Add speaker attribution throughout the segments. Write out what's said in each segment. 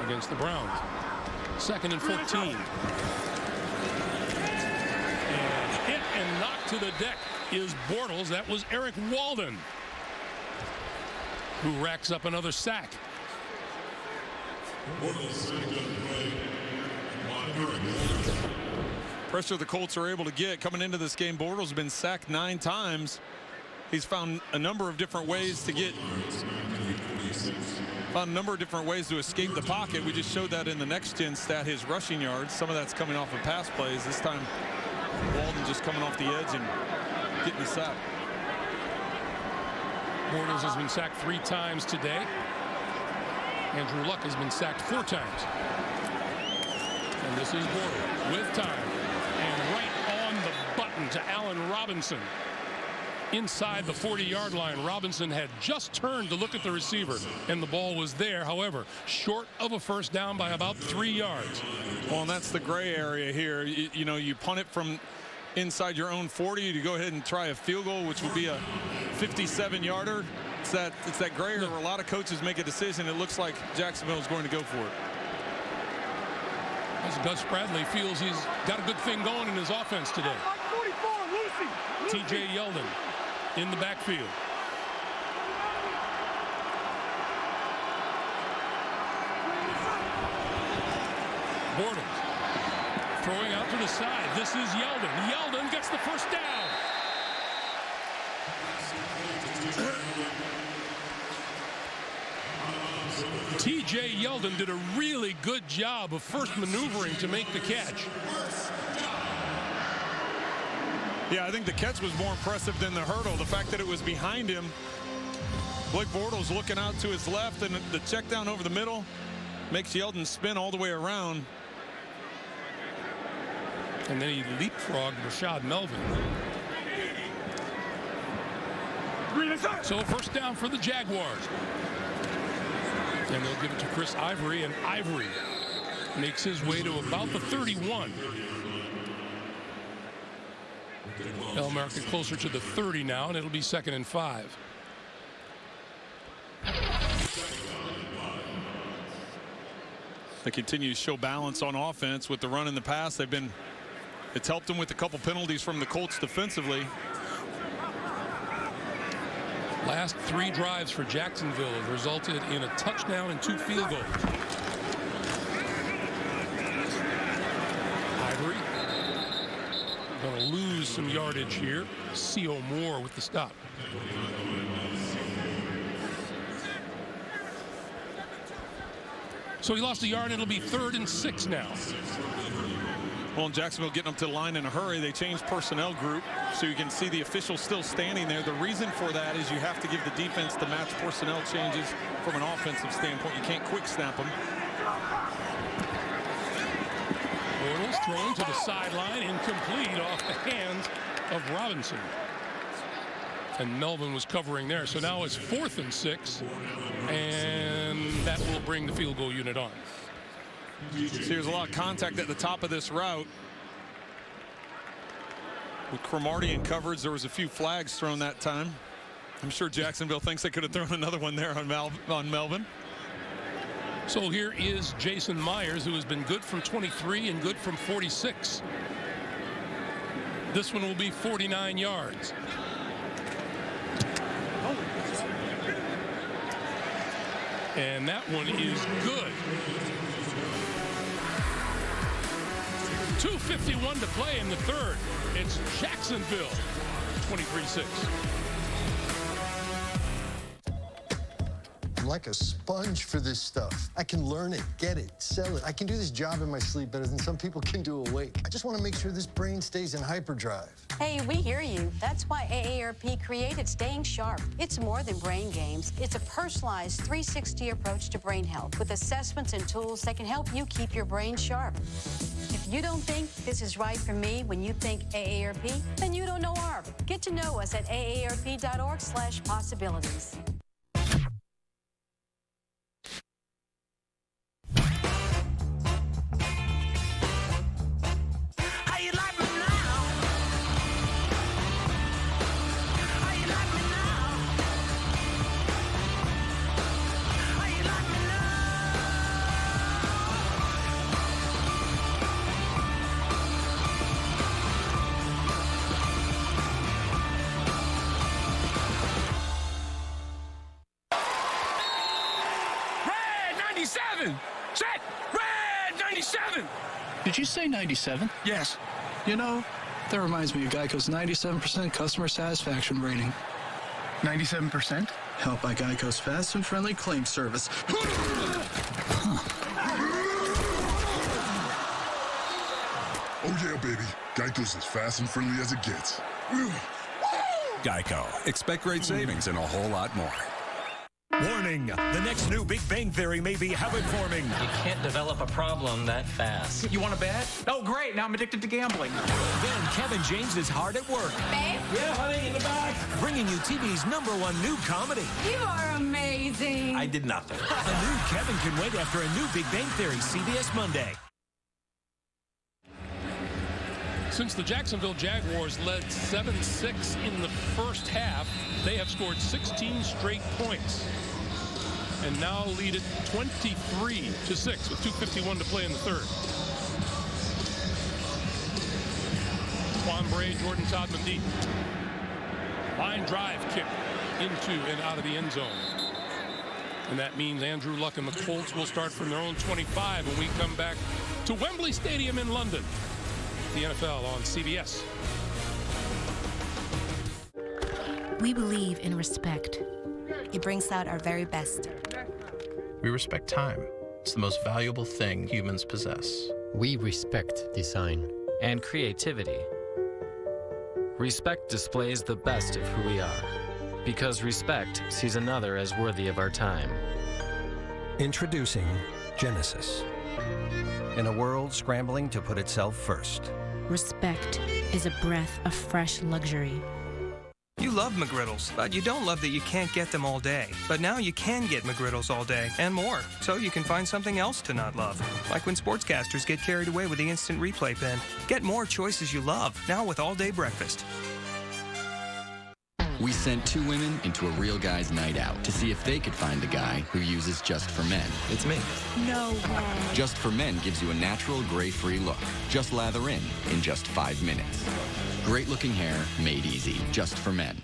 Speaker 1: against the Browns. 2nd and 14. And hit and knocked to the deck is Bortles. That was Eric Walden, who racks up another sack.
Speaker 2: Pressure the Colts are able to get coming into this game. Bortles has been sacked 9 times. He's found a number of different ways to escape the pocket. We just showed that in the next gen stat, his rushing yards. Some of that's coming off of pass plays. This time, Walden just coming off the edge and getting the sack.
Speaker 1: Bortles has been sacked 3 times today. Andrew Luck has been sacked 4 times. And this is Bortles with time. And right on the button to Allen Robinson. Inside the 40-yard line, Robinson had just turned to look at the receiver, and the ball was there. However, short of a first down by about 3 yards.
Speaker 2: Well, and that's the gray area here. You know, you punt it from inside your own 40 to go ahead and try a field goal, which would be a 57-yarder. It's that gray area where a lot of coaches make a decision. It looks like Jacksonville is going to go for it.
Speaker 1: As Gus Bradley feels he's got a good thing going in his offense today. T.J. Yeldon in the backfield. Bortles throwing out to the side. This is Yeldon. Yeldon gets the first down. T.J. Yeldon did a really good job of first maneuvering to make the catch.
Speaker 2: Yeah, I think the catch was more impressive than the hurdle. The fact that it was behind him. Blake Bortles looking out to his left, and the check down over the middle makes Yeldon spin all the way around.
Speaker 1: And then he leapfrogged Rashad Melvin. So first down for the Jaguars. And they'll give it to Chris Ivory, and Ivory makes his way to about the 31. They'll mark it closer to the 30 now, and it'll be 2nd and 5.
Speaker 2: They continue to show balance on offense with the run and the pass. It's helped them with a couple penalties from the Colts defensively.
Speaker 1: Last 3 drives for Jacksonville have resulted in a touchdown and 2 field goals. Ivory going to lose some yardage here. C.O. Moore with the stop. So he lost a yard. It'll be 3rd and 6 now.
Speaker 2: Well, in Jacksonville getting up to the line in a hurry, they changed personnel group, so you can see the official still standing there. The reason for that is you have to give the defense to match personnel changes from an offensive standpoint. You can't quick snap them.
Speaker 1: Bortles thrown to the sideline, incomplete off the hands of Robinson. And Melvin was covering there. So now it's 4th and 6, and that will bring the field goal unit on.
Speaker 2: So there's a lot of contact at the top of this route. With Cromartie in coverage, there was a few flags thrown that time. I'm sure Jacksonville thinks they could have thrown another one there on Melvin.
Speaker 1: So here is Jason Myers, who has been good from 23 and good from 46. This one will be 49 yards. And that one is good. 2:51 to play in the 3rd. It's Jacksonville 23-6.
Speaker 3: I'm like a sponge for this stuff. I can learn it, get it, sell it. I can do this job in my sleep better than some people can do awake. I just want to make sure this brain stays in hyperdrive.
Speaker 4: Hey, we hear you. That's why AARP created Staying Sharp. It's more than brain games. It's a personalized 360 approach to brain health with assessments and tools that can help you keep your brain sharp. If you don't think this is right for me when you think AARP, then you don't know ARP. Get to know us at aarp.org/possibilities.
Speaker 5: 97! Set! Red 97!
Speaker 6: Did you say 97?
Speaker 5: Yes.
Speaker 6: You know, that reminds me of Geico's 97% customer satisfaction rating.
Speaker 5: 97%?
Speaker 6: Helped by Geico's fast and friendly claim service.
Speaker 7: Oh yeah, baby. Geico's as fast and friendly as it gets.
Speaker 8: Geico. Expect great savings and a whole lot more.
Speaker 9: Warning, the next new Big Bang Theory may be habit-forming.
Speaker 10: You can't develop a problem that fast.
Speaker 5: You want to bet? Oh, great. Now I'm addicted to gambling.
Speaker 9: Then Kevin James is hard at work.
Speaker 11: Babe?
Speaker 5: Yeah, honey, in the back.
Speaker 9: Bringing you TV's #1 new comedy.
Speaker 11: You are amazing.
Speaker 9: I did nothing. A new Kevin can wait after a new Big Bang Theory, CBS Monday.
Speaker 1: Since the Jacksonville Jaguars led 7-6 in the first half, they have scored 16 straight points and now lead it 23-6 with 2:51 to play in the third. Quan Bray, Jordan Todd-Mendy. Line drive kick into and out of the end zone. And that means Andrew Luck and the Colts will start from their own 25 when we come back to Wembley Stadium in London. The NFL on CBS.
Speaker 12: We believe in respect. It brings out our very best.
Speaker 13: We respect time. It's the most valuable thing humans possess.
Speaker 14: We respect design.
Speaker 10: And creativity. Respect displays the best of who we are. Because respect sees another as worthy of our time.
Speaker 15: Introducing Genesis. In a world scrambling to put itself first.
Speaker 12: Respect is a breath of fresh luxury.
Speaker 16: You love McGriddles, but you don't love that you can't get them all day. But now you can get McGriddles all day and more, so you can find something else to not love. Like when sportscasters get carried away with the instant replay pen. Get more choices you love, now with all-day breakfast.
Speaker 17: We sent 2 women into a real guy's night out to see if they could find a guy who uses Just for Men. It's me.
Speaker 12: No way.
Speaker 17: Just for Men gives you a natural gray-free look. Just lather in just 5 minutes. Great-looking hair made easy. Just for Men.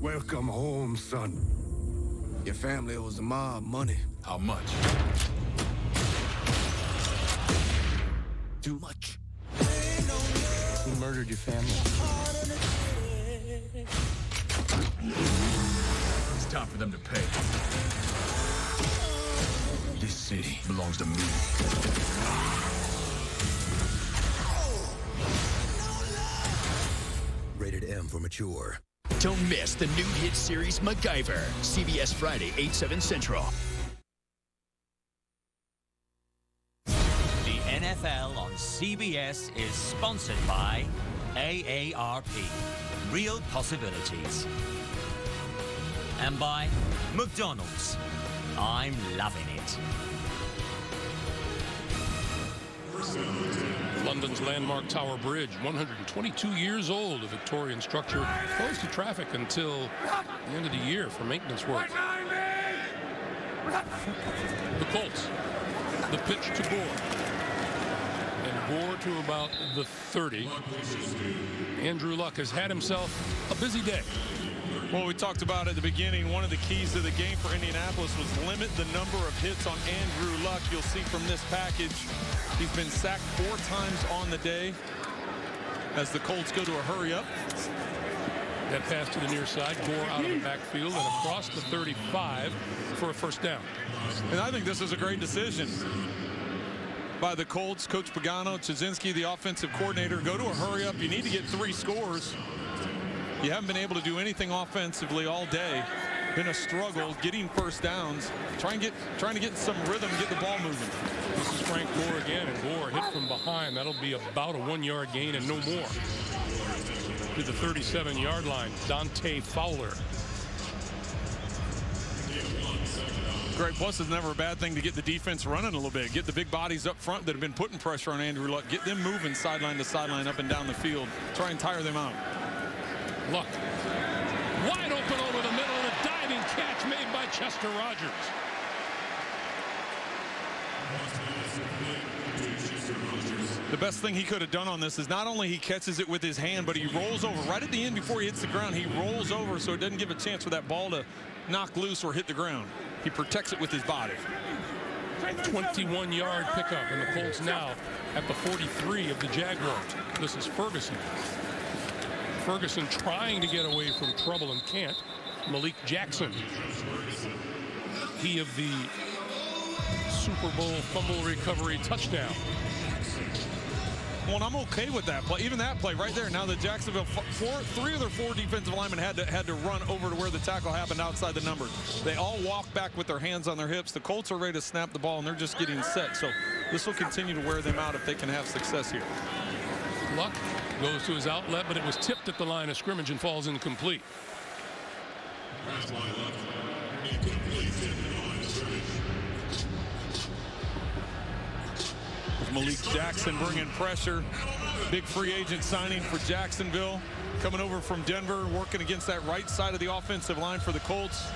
Speaker 18: Welcome home, son. Your family owes the mob money.
Speaker 8: How much?
Speaker 18: Too much. He murdered your family.
Speaker 8: It's time for them to pay. This city belongs to me.
Speaker 18: Rated M for mature.
Speaker 19: Don't miss the new hit series MacGyver. CBS Friday, 8/7 Central.
Speaker 20: The NFL on CBS is sponsored by AARP. Real possibilities. And by McDonald's. I'm loving it.
Speaker 1: London's landmark Tower Bridge, 122 years old, a Victorian structure closed to traffic until the end of the year for maintenance work. The Colts, the pitch to Gore. And Gore to about the 30. Andrew Luck has had himself a busy day.
Speaker 2: Well, we talked about at the beginning, one of the keys to the game for Indianapolis was limit the number of hits on Andrew Luck. You'll see from this package, he's been sacked 4 times on the day as the Colts go to a hurry-up.
Speaker 1: That pass to the near side, Gore out of the backfield and across the 35 for a first down.
Speaker 2: And I think this is a great decision by the Colts. Coach Pagano, Chizinski, the offensive coordinator, go to a hurry-up. You need to get 3 scores. You haven't been able to do anything offensively all day. Been a struggle getting first downs. Trying to get some rhythm, get the ball moving.
Speaker 1: This is Frank Gore again, and Gore hit from behind. That'll be about a 1-yard gain and no more. To the 37-yard line, Dante Fowler.
Speaker 2: Great, plus it's never a bad thing to get the defense running a little bit. Get the big bodies up front that have been putting pressure on Andrew Luck. Get them moving sideline to sideline, up and down the field. Try and tire them out.
Speaker 1: Luck wide open over the middle, and a diving catch made by Chester Rogers.
Speaker 2: The best thing he could have done on this is not only he catches it with his hand, but he rolls over right at the end before he hits the ground. He rolls over so it doesn't give a chance for that ball to knock loose or hit the ground. he protects it with his body.
Speaker 1: 21-yard pickup, and the Colts now at the 43 of the Jaguars. This is Ferguson. Ferguson trying to get away from trouble and can't. Malik Jackson. He of the Super Bowl fumble recovery touchdown.
Speaker 2: Well, and I'm okay with that play. Even that play right there. Now the Jacksonville, three of their 4 defensive linemen had to run over to where the tackle happened outside the number. They all walk back with their hands on their hips. The Colts are ready to snap the ball, and they're just getting set. So this will continue to wear them out if they can have success here.
Speaker 1: Luck goes to his outlet, but it was tipped at the line of scrimmage and falls incomplete.
Speaker 2: Malik Jackson bringing pressure. Big free agent signing for Jacksonville. Coming over from Denver, working against that right side of the offensive line for the Colts,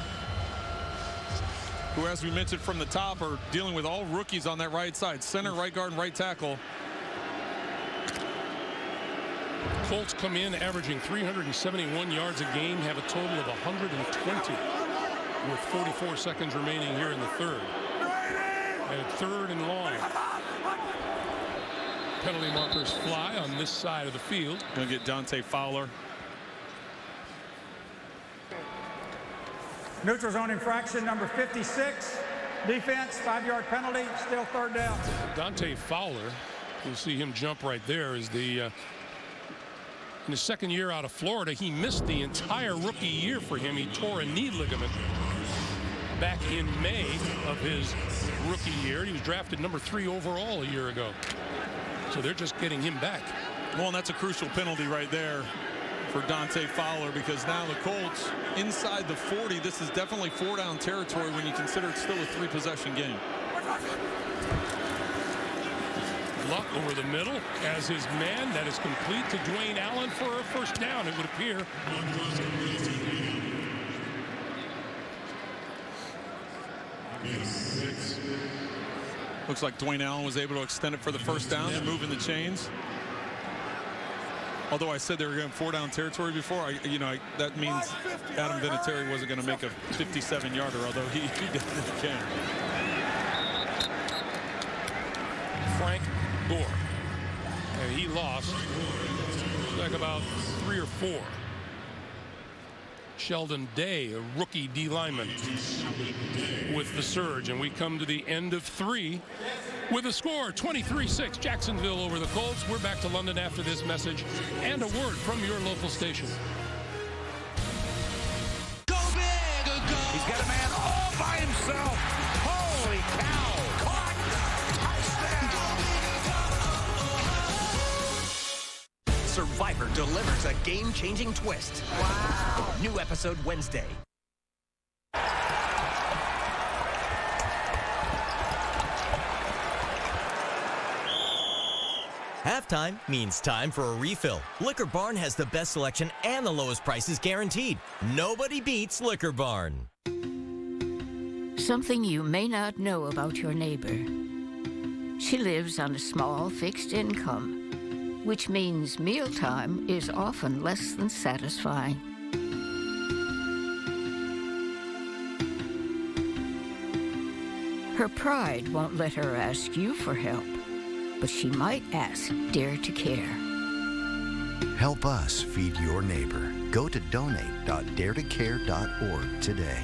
Speaker 2: who, as we mentioned from the top, are dealing with all rookies on that right side. Center, right guard, and right tackle.
Speaker 1: Colts come in averaging 371 yards a game, have a total of 120 with 44 seconds remaining here in the third. And 3rd and long. Penalty markers fly on this side of the field.
Speaker 2: Going to get Dante Fowler.
Speaker 21: Neutral zone infraction number 56. Defense, 5-yard penalty, still 3rd down.
Speaker 1: Dante Fowler, you'll see him jump right there, is the in his 2nd year out of Florida. He missed the entire rookie year for him. He tore a knee ligament back in May of his rookie year. He was drafted number 3 overall a year ago. So they're just getting him back.
Speaker 2: Well, and that's a crucial penalty right there for Dante Fowler, because now the Colts inside the 40. This is definitely 4-down territory when you consider it's still a 3-possession game.
Speaker 1: Luck over the middle as his man. That is complete to Dwayne Allen for a 1st down, it would appear.
Speaker 2: Looks like Dwayne Allen was able to extend it for the 1st down. They're moving the chains. Although I said they were going 4-down territory before, that means Adam Vinatieri wasn't going to make a 57-yarder, although he definitely can.
Speaker 1: Frank Gore. And he lost like about 3 or 4. Sheldon Day, a rookie D lineman, with the surge, and we come to the end of 3 with a score 23-6 Jacksonville over the Colts. We're back to London after this message and a word from your local station.
Speaker 5: Go big or go. He's got a man all by himself. Holy cow. Caught. Touchdown.
Speaker 19: Survivor delivers a game-changing twist. Wow. New episode Wednesday. Halftime means time for a refill. Liquor Barn has the best selection and the lowest prices guaranteed. Nobody beats Liquor Barn.
Speaker 22: Something you may not know about your neighbor. She lives on a small fixed income, which means mealtime is often less than satisfying. Her pride won't let her ask you for help, but she might ask Dare to Care.
Speaker 23: Help us feed your neighbor. Go to donate.daretocare.org today.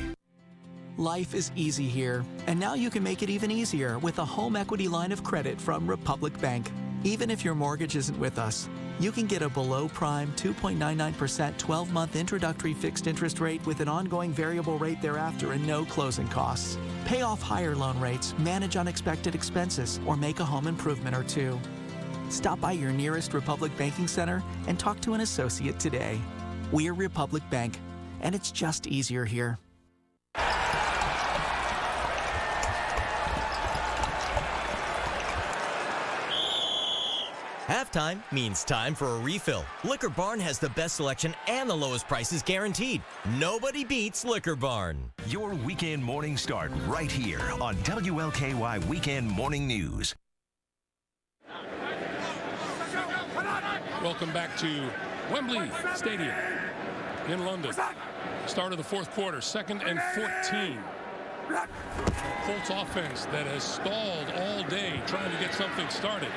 Speaker 24: Life is easy here, and now you can make it even easier with a home equity line of credit from Republic Bank. Even if your mortgage isn't with us, you can get a below-prime 2.99% 12-month introductory fixed interest rate with an ongoing variable rate thereafter and no closing costs. Pay off higher loan rates, manage unexpected expenses, or make a home improvement or two. Stop by your nearest Republic Banking Center and talk to an associate today. We're Republic Bank, and it's just easier here.
Speaker 19: Halftime means time for a refill. Liquor Barn has the best selection and the lowest prices guaranteed. Nobody beats Liquor Barn.
Speaker 25: Your weekend morning start right here on WLKY Weekend Morning News.
Speaker 1: Welcome back to Wembley Stadium in London. Start of the 4th quarter, 2nd and 14. Colts offense that has stalled all day trying to get something started.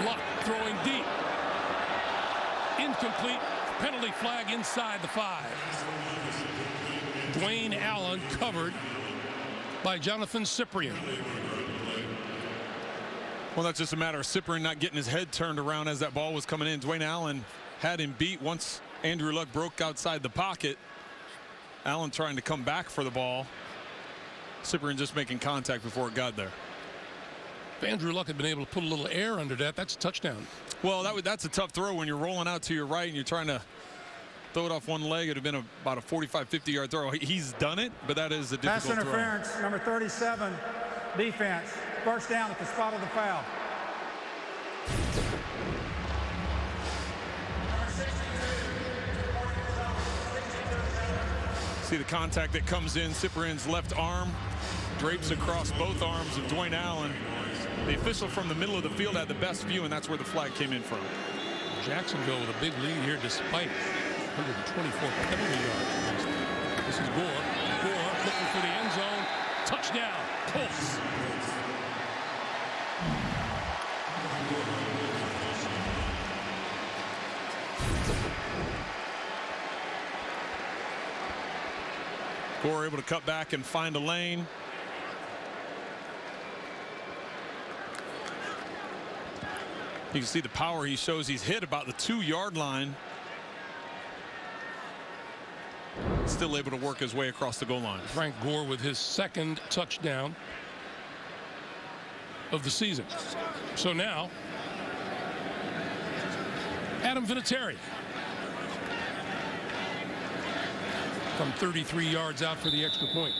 Speaker 1: Luck throwing deep. Incomplete. Penalty flag inside the 5. Dwayne Allen covered by Jonathan Cyprien.
Speaker 2: Well, that's just a matter of Cyprien not getting his head turned around as that ball was coming in. Dwayne Allen had him beat once Andrew Luck broke outside the pocket. Allen trying to come back for the ball. Cyprien just making contact before it got there.
Speaker 1: If Andrew Luck had been able to put a little air under that, that's a touchdown.
Speaker 2: Well, that's a tough throw when you're rolling out to your right and you're trying to throw it off one leg. It would have been about a 45, 50-yard throw. He's done it, but that is a difficult
Speaker 21: Pass interference,
Speaker 2: throw.
Speaker 21: number 37, defense. First down at the spot of the foul.
Speaker 2: See the contact that comes in. Cyprien's left arm drapes across both arms of Dwayne Allen. The official from the middle of the field had the best view, and that's where the flag came in from.
Speaker 1: Jacksonville with a big lead here despite 124 penalty yards. This is Gore. Gore looking for the end zone. Touchdown, Colts.
Speaker 2: Gore able to cut back and find a lane. You can see the power he shows. He's hit about the 2-yard line. Still able to work his way across the goal line.
Speaker 1: Frank Gore with his second touchdown of the season. So now, Adam Vinatieri from 33 yards out for the extra point.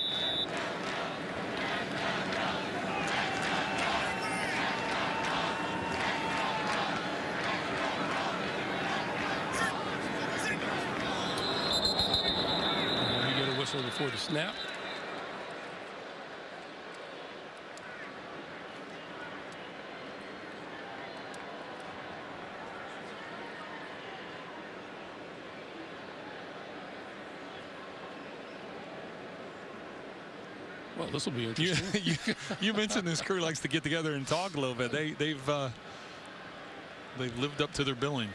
Speaker 1: Before the snap. Well, this will be interesting.
Speaker 2: You mentioned this crew likes to get together and talk a little bit. They've lived up to their billing.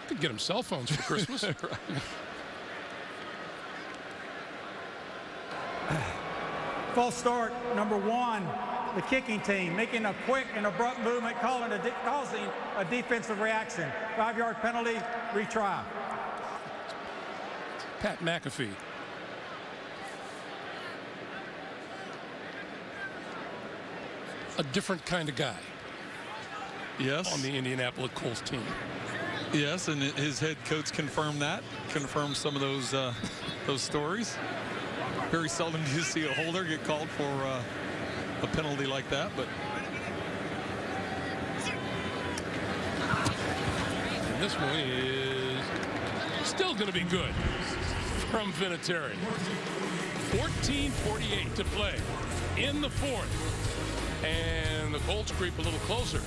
Speaker 1: Could get them cell phones for Christmas.
Speaker 2: Right.
Speaker 21: False start, number 1, the kicking team, making a quick and abrupt movement, causing a defensive reaction. 5-yard penalty, retry.
Speaker 1: Pat McAfee. A different kind of guy.
Speaker 2: Yes.
Speaker 1: On the Indianapolis Colts team.
Speaker 2: Yes, and his head coach confirmed that. Confirmed some of those stories. Very seldom do you see a holder get called for a penalty like that, but
Speaker 1: and this one is still going to be good from Vinatieri. 14:48 to play in the 4th, and the Colts creep a little closer.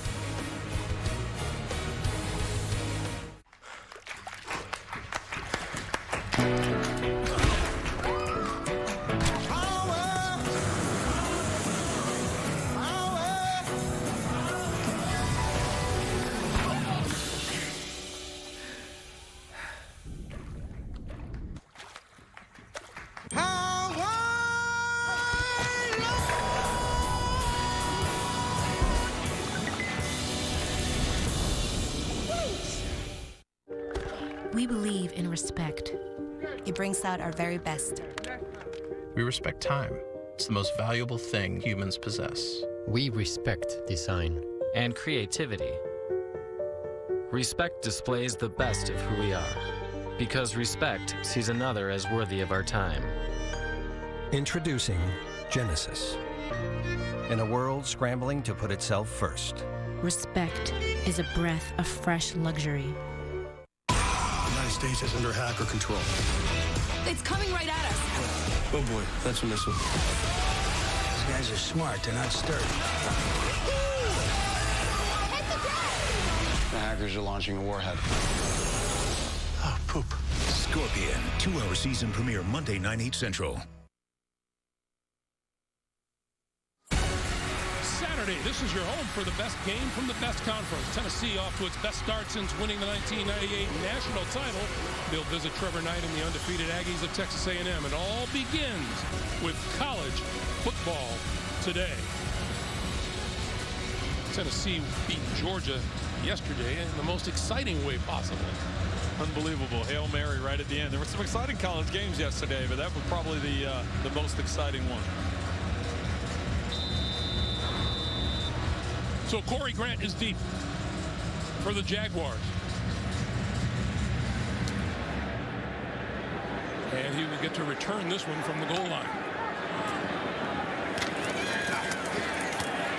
Speaker 12: We believe in respect. It brings out our very best.
Speaker 13: We respect time. It's the most valuable thing humans possess.
Speaker 14: We respect design
Speaker 10: and creativity. Respect displays the best of who we are, because respect sees another as worthy of our time.
Speaker 15: Introducing Genesis. In a world scrambling to put itself first.
Speaker 12: Respect is a breath of fresh luxury.
Speaker 3: The United States is under hacker control.
Speaker 12: It's coming right at us.
Speaker 3: Oh boy, that's a missile. These guys are smart, they're not sturdy.
Speaker 4: The hackers are launching a warhead.
Speaker 3: Oh, poop.
Speaker 6: Scorpion, 2-hour season premiere Monday, 9/8 Central.
Speaker 1: Saturday, this is your home for the best game from the best conference. Tennessee off to its best start since winning the 1998 national title. They'll visit Trevor Knight and the undefeated Aggies of Texas A&M. And all begins with college football today. Tennessee beat Georgia yesterday in the most exciting way possible.
Speaker 2: Unbelievable Hail Mary right at the end. There were some exciting college games yesterday, but that was probably the most exciting one.
Speaker 1: So Corey Grant is deep for the Jaguars. And he will get to return this one from the goal line.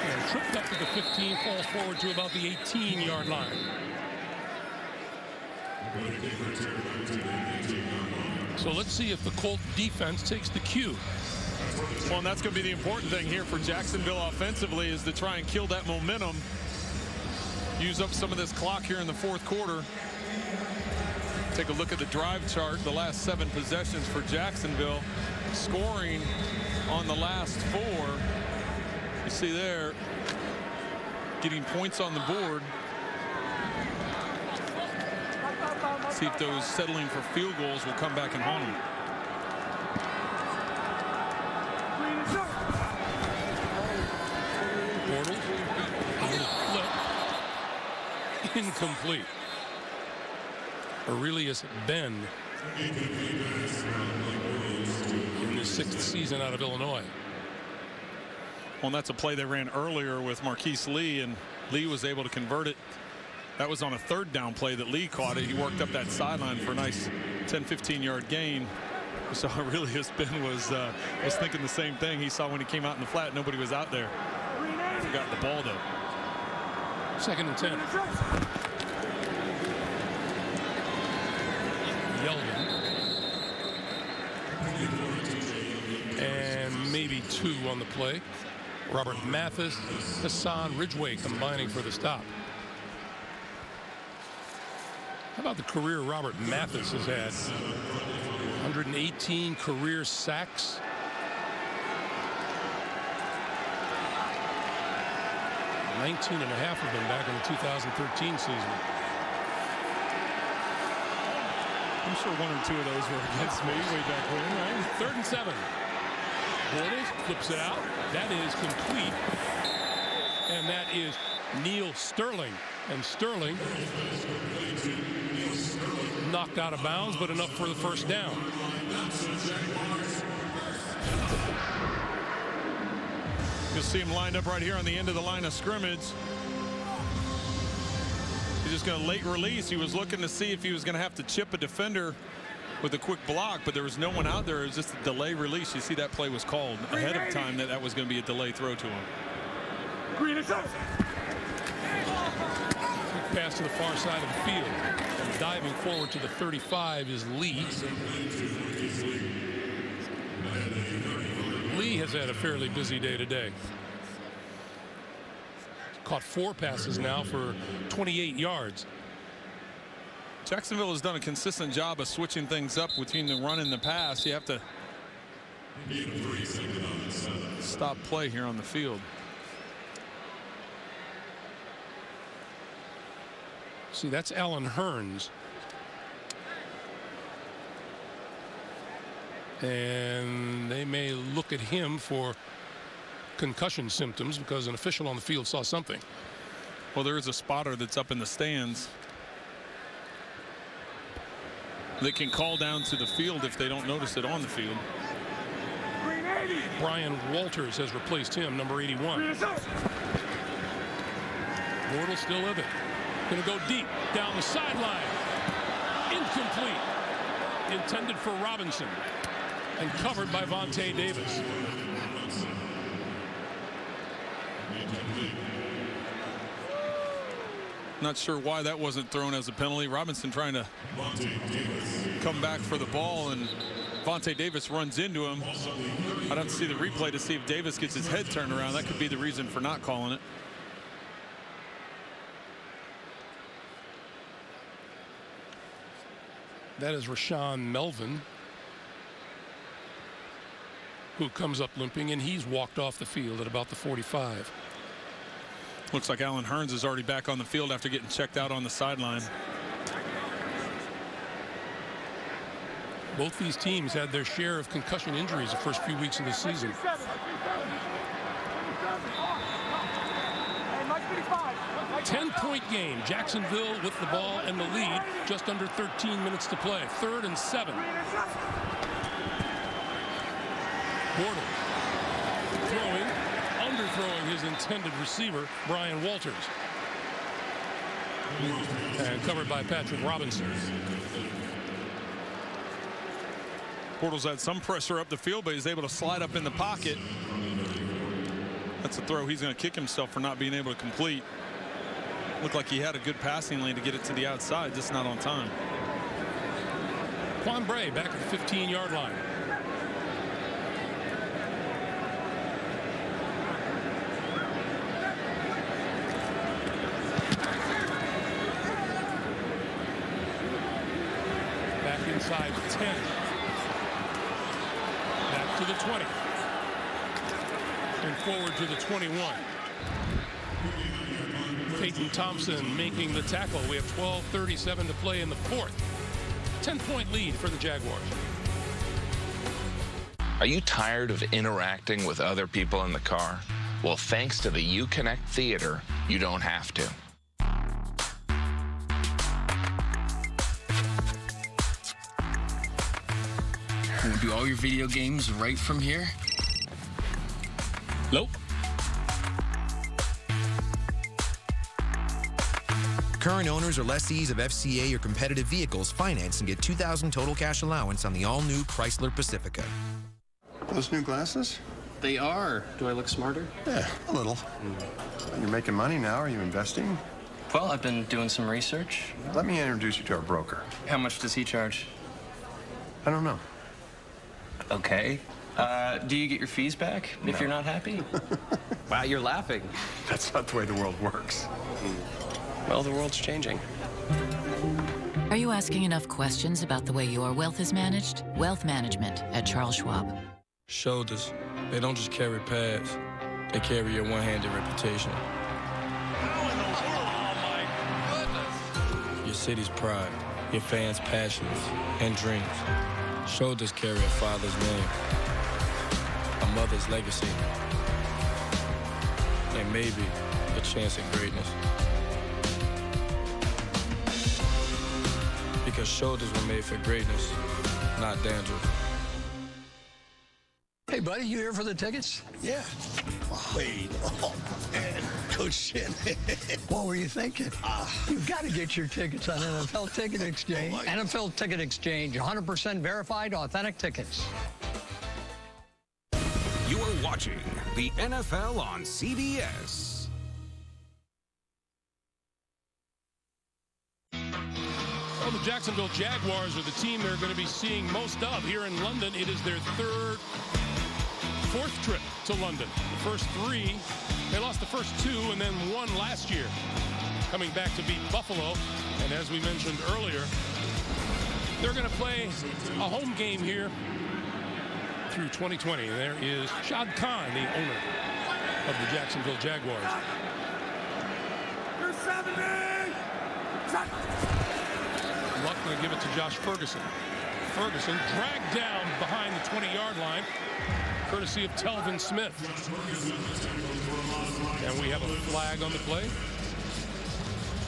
Speaker 1: And tripped up to the 15, falls forward to about the 18-yard line. So let's see if the Colt defense takes the cue.
Speaker 2: Well, and that's going to be the important thing here for Jacksonville offensively, is to try and kill that momentum. Use up some of this clock here in the fourth quarter. Take a look at the drive chart. The last 7 possessions for Jacksonville. Scoring on the last 4. You see there, getting points on the board. See if those settling for field goals will come back and haunt them.
Speaker 1: Bortles, a little flip, incomplete. Aurelius Ben in his 6th season out of Illinois.
Speaker 2: Well, and that's a play they ran earlier with Marquise Lee, and Lee was able to convert it. That was on a 3rd down play that Lee caught it. He worked up that sideline for a nice 10-15 yard gain. So Aurelius Ben was thinking the same thing. He saw when he came out in the flat, nobody was out there. Forgot the ball though.
Speaker 1: 2nd and 10. Yeldon. And maybe 2 on the play. Robert Mathis, Hassan Ridgeway combining for the stop. How about the career Robert Mathis has had? 118 career sacks. $19.5 of them back in the 2013 season.
Speaker 2: I'm sure 1 or 2 of those were against me way back when, right?
Speaker 1: 3rd and 7. Bortles flips it out. That is complete. And that is Neil Sterling. And Sterling knocked out of bounds, but enough for the first down.
Speaker 2: You'll see him lined up right here on the end of the line of scrimmage. He's just going to late release. He was looking to see if he was going to have to chip a defender with a quick block, but there was no one out there. It was just a delay release. You see that play was called ahead of time, that was going to be a delay throw to him.
Speaker 1: Quick pass to the far side of the field. And diving forward to the 35 is Lee. Lee has had a fairly busy day today. Caught 4 passes now for 28 yards.
Speaker 2: Jacksonville has done a consistent job of switching things up between the run and the pass. You have to stop play here on the field.
Speaker 1: See, that's Alan Hurns. And they may look at him for concussion symptoms because an official on the field saw something.
Speaker 2: Well, there is a spotter that's up in the stands that can call down to the field if they don't notice it on the field.
Speaker 1: Brian Walters has replaced him, number 81. Bortles still with it. Going to go deep down the sideline. Incomplete. Intended for Robinson. And covered by Vontae Davis.
Speaker 2: Not sure why that wasn't thrown as a penalty. Robinson trying to come back for the ball, and Vontae Davis runs into him. I'd have to see the replay to see if Davis gets his head turned around. That could be the reason for not calling it.
Speaker 1: That is Rashawn Melvin, who comes up limping, and he's walked off the field at about the 45.
Speaker 2: Looks like Allen Hurns is already back on the field after getting checked out on the sideline.
Speaker 1: Both these teams had their share of concussion injuries the first few weeks of the season. 10-point game. Jacksonville with the ball and the lead. Just under 13 minutes to play. 3rd and 7. Bortles throwing, underthrowing his intended receiver, Brian Walters. And covered by Patrick Robinson.
Speaker 2: Bortles had some pressure up the field, but he's able to slide up in the pocket. That's a throw he's going to kick himself for not being able to complete. Looked like he had a good passing lane to get it to the outside, just not on time.
Speaker 1: Quan Bray back at the 15-yard line. Back inside 10. Back to the 20. And forward to the 21. Peyton Thompson making the tackle. We have 12:37 to play in the 4th. 10-point lead for the Jaguars.
Speaker 4: Are you tired of interacting with other people in the car? Well, thanks to the UConnect Theater, you don't have to.
Speaker 6: Can we do all your video games right from here?
Speaker 1: Nope.
Speaker 7: Current owners or lessees of FCA or competitive vehicles finance and get $2,000 total cash allowance on the all-new Chrysler Pacifica.
Speaker 9: Those new glasses?
Speaker 6: They are. Do I look smarter?
Speaker 9: Yeah, a little. You're making money now. Are you investing?
Speaker 6: Well, I've been doing some research.
Speaker 9: Let me introduce you to our broker.
Speaker 6: How much does he charge?
Speaker 9: I don't know.
Speaker 6: Okay. Do you get your fees back if you're not happy? Wow, you're laughing.
Speaker 9: That's not the way the world works.
Speaker 6: Well, the world's changing.
Speaker 11: Are you asking enough questions about the way your wealth is managed? Wealth management at Charles Schwab.
Speaker 26: Shoulders. They don't just carry pads. They carry your one-handed reputation.
Speaker 5: Oh, my goodness.
Speaker 26: Your city's pride. Your fans' passions and dreams. Shoulders carry a father's name. A mother's legacy. And maybe a chance at greatness. Because shoulders were made for greatness, not dandruff.
Speaker 3: Hey, buddy, you here for the tickets?
Speaker 5: Yeah. Wait. Oh, man. Good shit.
Speaker 3: What were you thinking? You've got to get your tickets on NFL Ticket Exchange. NFL Ticket Exchange, 100% verified, authentic tickets.
Speaker 25: You're watching the NFL on CBS.
Speaker 1: Well, the Jacksonville Jaguars are the team they're going to be seeing most of here in London. It is their 4th trip to London. The first 3, they lost the first 2 and then 1 last year. Coming back to beat Buffalo. And as we mentioned earlier, they're going to play a home game here through 2020. There is Shad Khan, the owner of the Jacksonville Jaguars.
Speaker 5: You're 70!
Speaker 1: Luck going to give it to Josh Ferguson. Ferguson dragged down behind the 20-yard line, courtesy of Telvin Smith. And we have a flag on the play.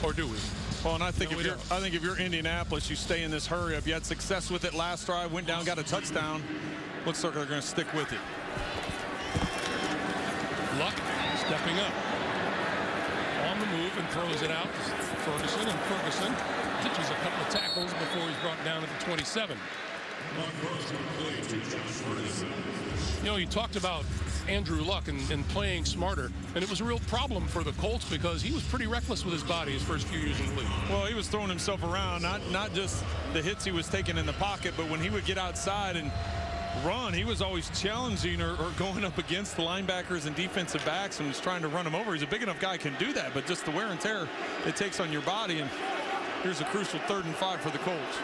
Speaker 1: Or do we?
Speaker 2: Well, and I think if you're Indianapolis, you stay in this hurry up. You had success with it last drive, went down, got a touchdown. Looks like they're going to stick with it.
Speaker 1: Luck stepping up. On the move and throws it out. Ferguson, and Ferguson pitches a couple of tackles before he's brought down at the 27. You know, you talked about Andrew Luck and playing smarter, and it was a real problem for the Colts because he was pretty reckless with his body his first few years in the league.
Speaker 2: Well, he was throwing himself around, not just the hits he was taking in the pocket, but when he would get outside and run, he was always challenging or going up against the linebackers and defensive backs and was trying to run him over. He's a big enough guy, can do that, but just the wear and tear it takes on your body. And here's a crucial 3rd and 5 for the Colts.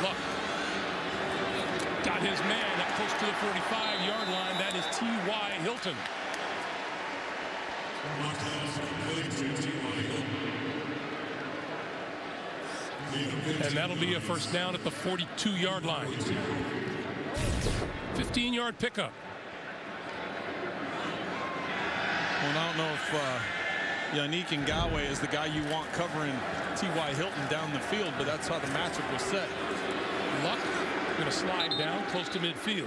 Speaker 1: Luck got his man up close to the 45-yard line. That is T.Y. Hilton. And that'll be a first down at the 42-yard line. 15-yard pickup.
Speaker 2: Well, I don't know if Yannick Ngakoue is the guy you want covering T.Y. Hilton down the field, but that's how the matchup was set.
Speaker 1: Luck going to slide down close to midfield.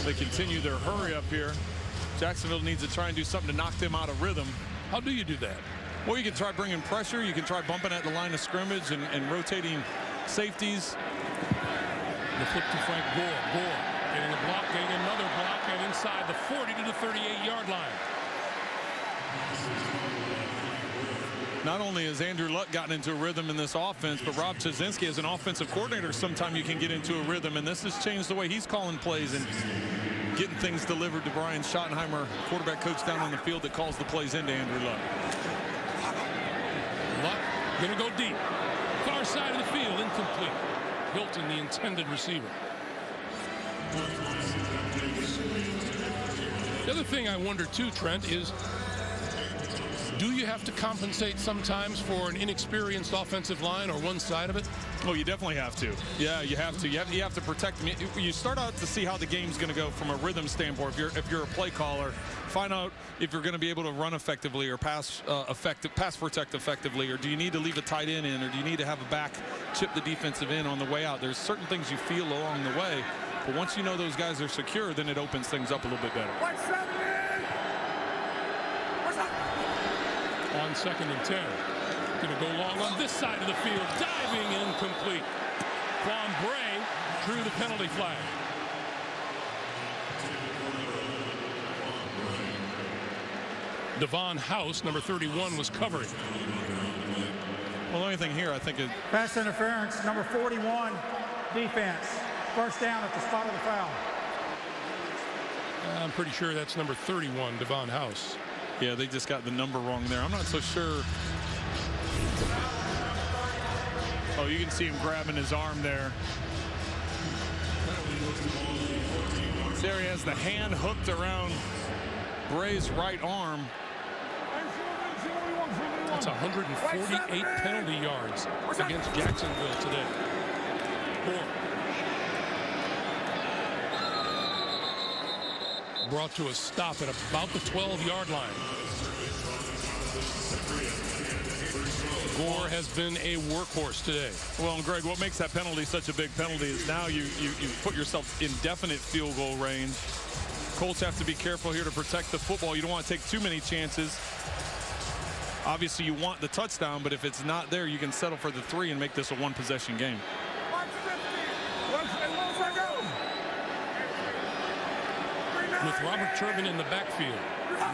Speaker 2: They continue their hurry up here. Jacksonville needs to try and do something to knock them out of rhythm.
Speaker 1: How do you do that?
Speaker 2: Well, you can try bringing pressure. You can try bumping at the line of scrimmage and rotating safeties.
Speaker 1: The flip to Frank Gore. Gore getting a block, getting another block, and inside the 40 to the 38-yard line.
Speaker 2: Not only has Andrew Luck gotten into a rhythm in this offense, but Rob Chudzinski as an offensive coordinator, sometime you can get into a rhythm, and this has changed the way he's calling plays and getting things delivered to Brian Schottenheimer, quarterback coach down on the field that calls the plays into Andrew Luck.
Speaker 1: Luck gonna go deep. Far side of the field, incomplete. Hilton, the intended receiver. The other thing I wonder too, Trent, is do you have to compensate sometimes for an inexperienced offensive line or one side of it?
Speaker 2: Oh, you definitely have to. Yeah, you have to. You have to protect them. You start out to see how the game's going to go from a rhythm standpoint. If you're a play caller, find out if you're going to be able to run effectively or pass protect effectively, or do you need to leave a tight end in, or do you need to have a back chip the defensive end on the way out? There's certain things you feel along the way, but once you know those guys are secure, then it opens things up a little bit better.
Speaker 1: On 2nd and 10. Going to go long on this side of the field. Diving, incomplete. Quan Bray drew the penalty flag. Devon House, number 31, was covering.
Speaker 2: Well, the only thing here, I think, is
Speaker 21: pass interference, number 41, defense. First down at the spot of the foul.
Speaker 1: I'm pretty sure that's number 31, Devon House.
Speaker 2: Yeah, they just got the number wrong there. I'm not so sure. Oh, you can see him grabbing his arm there. There he has the hand hooked around Bray's right arm.
Speaker 1: That's 148 penalty yards against Jacksonville today. Gore. Brought to a stop at about the 12-yard line. Gore has been a workhorse today.
Speaker 2: Well, and Greg, what makes that penalty such a big penalty is now you put yourself in definite field goal range. Colts have to be careful here to protect the football. You don't want to take too many chances. Obviously, you want the touchdown, but if it's not there, you can settle for the 3 and make this a one-possession game.
Speaker 1: With Robert Turbin in the backfield.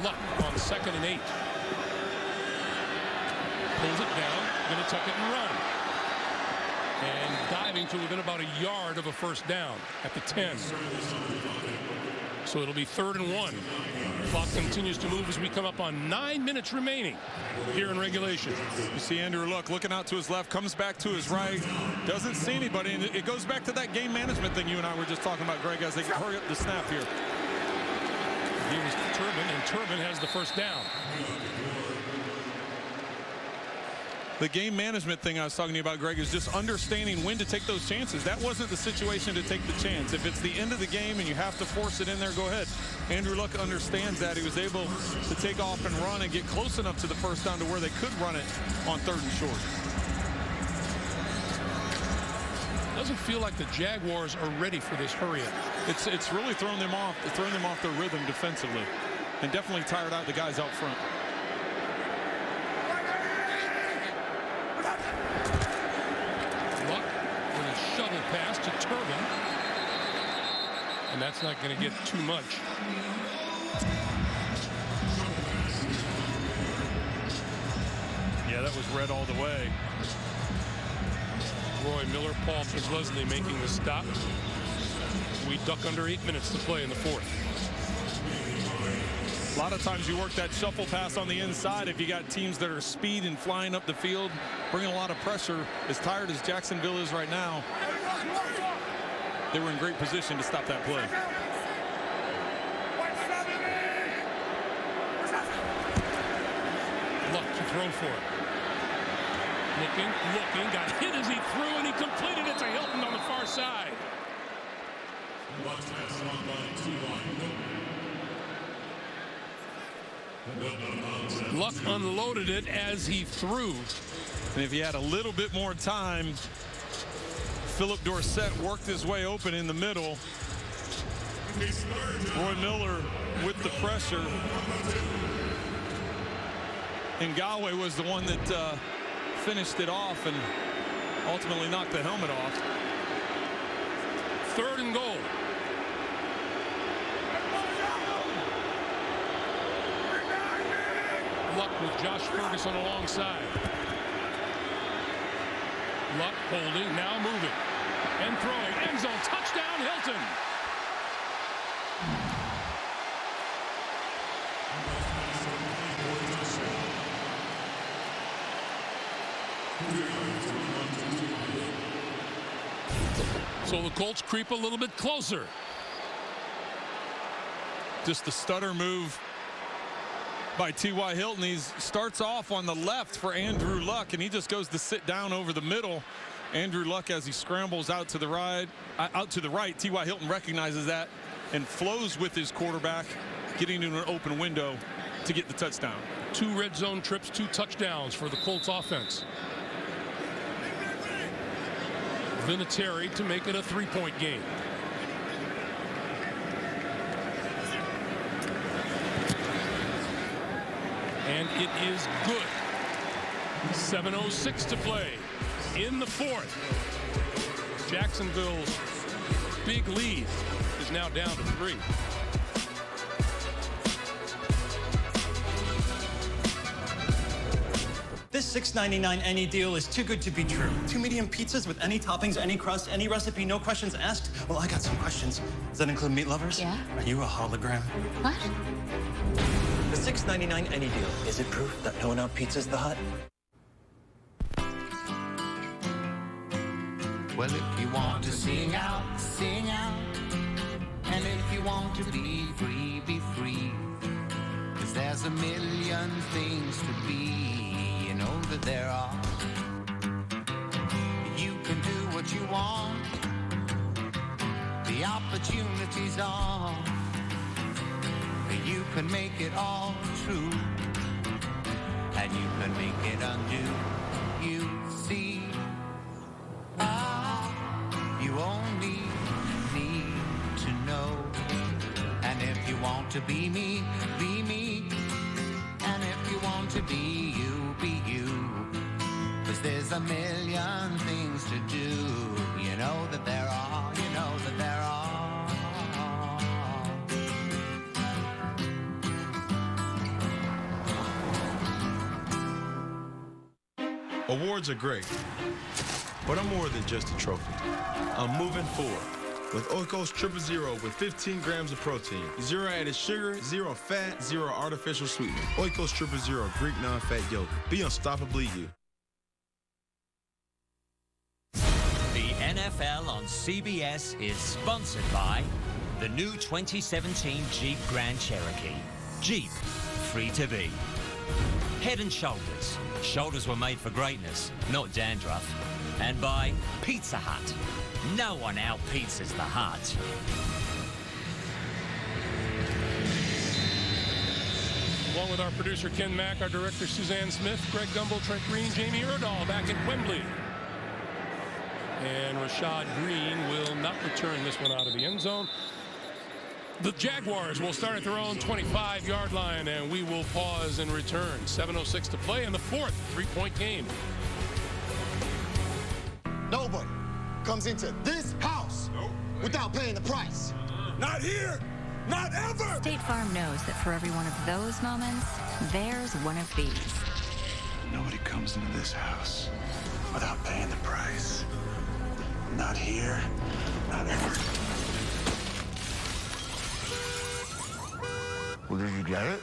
Speaker 1: Luck on 2nd and 8. Pulls it down, going to tuck it and run. And diving to within about a yard of a first down at the 10. So it'll be 3rd and 1. Clock continues to move as we come up on 9 minutes remaining here in regulation.
Speaker 2: You see Andrew Luck looking out to his left, comes back to his right, doesn't see anybody, and it goes back to that game management thing you and I were just talking about, Greg, as they hurry up the snap here.
Speaker 1: Here's Turbin, and Turbin has the first down.
Speaker 2: The game management thing I was talking to you about, Greg, is just understanding when to take those chances. That wasn't the situation to take the chance. If it's the end of the game and you have to force it in there, go ahead. Andrew Luck understands that. He was able to take off and run and get close enough to the first down to where they could run it on 3rd and short.
Speaker 1: Doesn't feel like the Jaguars are ready for this hurry-up.
Speaker 2: It's really thrown them off their rhythm defensively, and definitely tired out the guys out front.
Speaker 1: Luck with a shuttle pass to Turbin, and that's not going to get too much.
Speaker 2: Yeah, that was red all the way.
Speaker 1: Roy Miller, Paul Leslie making the stop. We duck under 8 minutes to play in the 4th.
Speaker 2: A lot of times you work that shuffle pass on the inside if you got teams that are speed and flying up the field, bringing a lot of pressure. As tired as Jacksonville is right now, they were in great position to stop that play.
Speaker 1: Luck to throw for it. Looking, got hit as he threw, and he completed it to Hilton on the far side. Luck unloaded it as he threw.
Speaker 2: And if he had a little bit more time, Phillip Dorsett worked his way open in the middle. Roy Miller with the pressure. And Galway was the one that finished it off and ultimately knocked the helmet off.
Speaker 1: 3rd and goal. Luck with Josh Ferguson alongside. Luck holding, now moving. And throwing. End zone. Touchdown, Hilton. So the Colts creep a little bit closer.
Speaker 2: Just the stutter move by T.Y. Hilton. He starts off on the left for Andrew Luck, and he just goes to sit down over the middle. Andrew Luck, as he scrambles out to the right, T.Y. Hilton recognizes that and flows with his quarterback, getting into an open window to get the touchdown.
Speaker 1: 2 red zone trips, 2 touchdowns for the Colts offense. Vinatieri to make it a 3-point game. And it is good. 7:06 to play in the 4th. Jacksonville's big lead is now down to 3.
Speaker 8: This $6.99 any deal is too good to be true. 2 medium pizzas with any toppings, any crust, any recipe, no questions asked. Well, I got some questions. Does that include meat lovers?
Speaker 12: Yeah.
Speaker 8: Are you a hologram?
Speaker 12: What?
Speaker 8: The $6.99 any deal, is it proof that No and Out Pizza's the hut?
Speaker 5: Well, if you want to sing out, sing out. And if you want to be free, be free. 'Cause there's a million things to be. You know that there are. You can do what you want. The opportunities are. You can make it all true. And you can make it undo. You see. You only need to know. And if you want to be me, be me. And if you want to be you, be you. 'Cause there's a million things to do. You know that there are, you know that there are.
Speaker 16: Awards are great, but I'm more than just a trophy. I'm moving forward with Oikos Triple Zero with 15 grams of protein, 0 added sugar, 0 fat, 0 artificial sweetener. Oikos Triple Zero Greek non-fat yogurt. Be unstoppably you.
Speaker 17: The NFL on CBS is sponsored by the new 2017 Jeep Grand Cherokee. Jeep, free to be. Head and Shoulders. Shoulders were made for greatness, not dandruff. And by Pizza Hut. No one out-pizzas the Hut.
Speaker 1: Along with our producer Ken Mack, our director Suzanne Smith, Greg Gumbel, Trent Green, Jamie Erdahl back at Wembley. And Rashad Green will not return this one out of the end zone. The Jaguars will start at their own 25-yard line, and we will pause and return. 7:06 to play in the 4th, 3-point game.
Speaker 18: Nobody comes into this house without paying the price.
Speaker 20: Not here! Not ever!
Speaker 12: State Farm knows that for every one of those moments, there's one of these.
Speaker 18: Nobody comes into this house without paying the price. Not here, not ever.
Speaker 25: We're
Speaker 13: did you get it?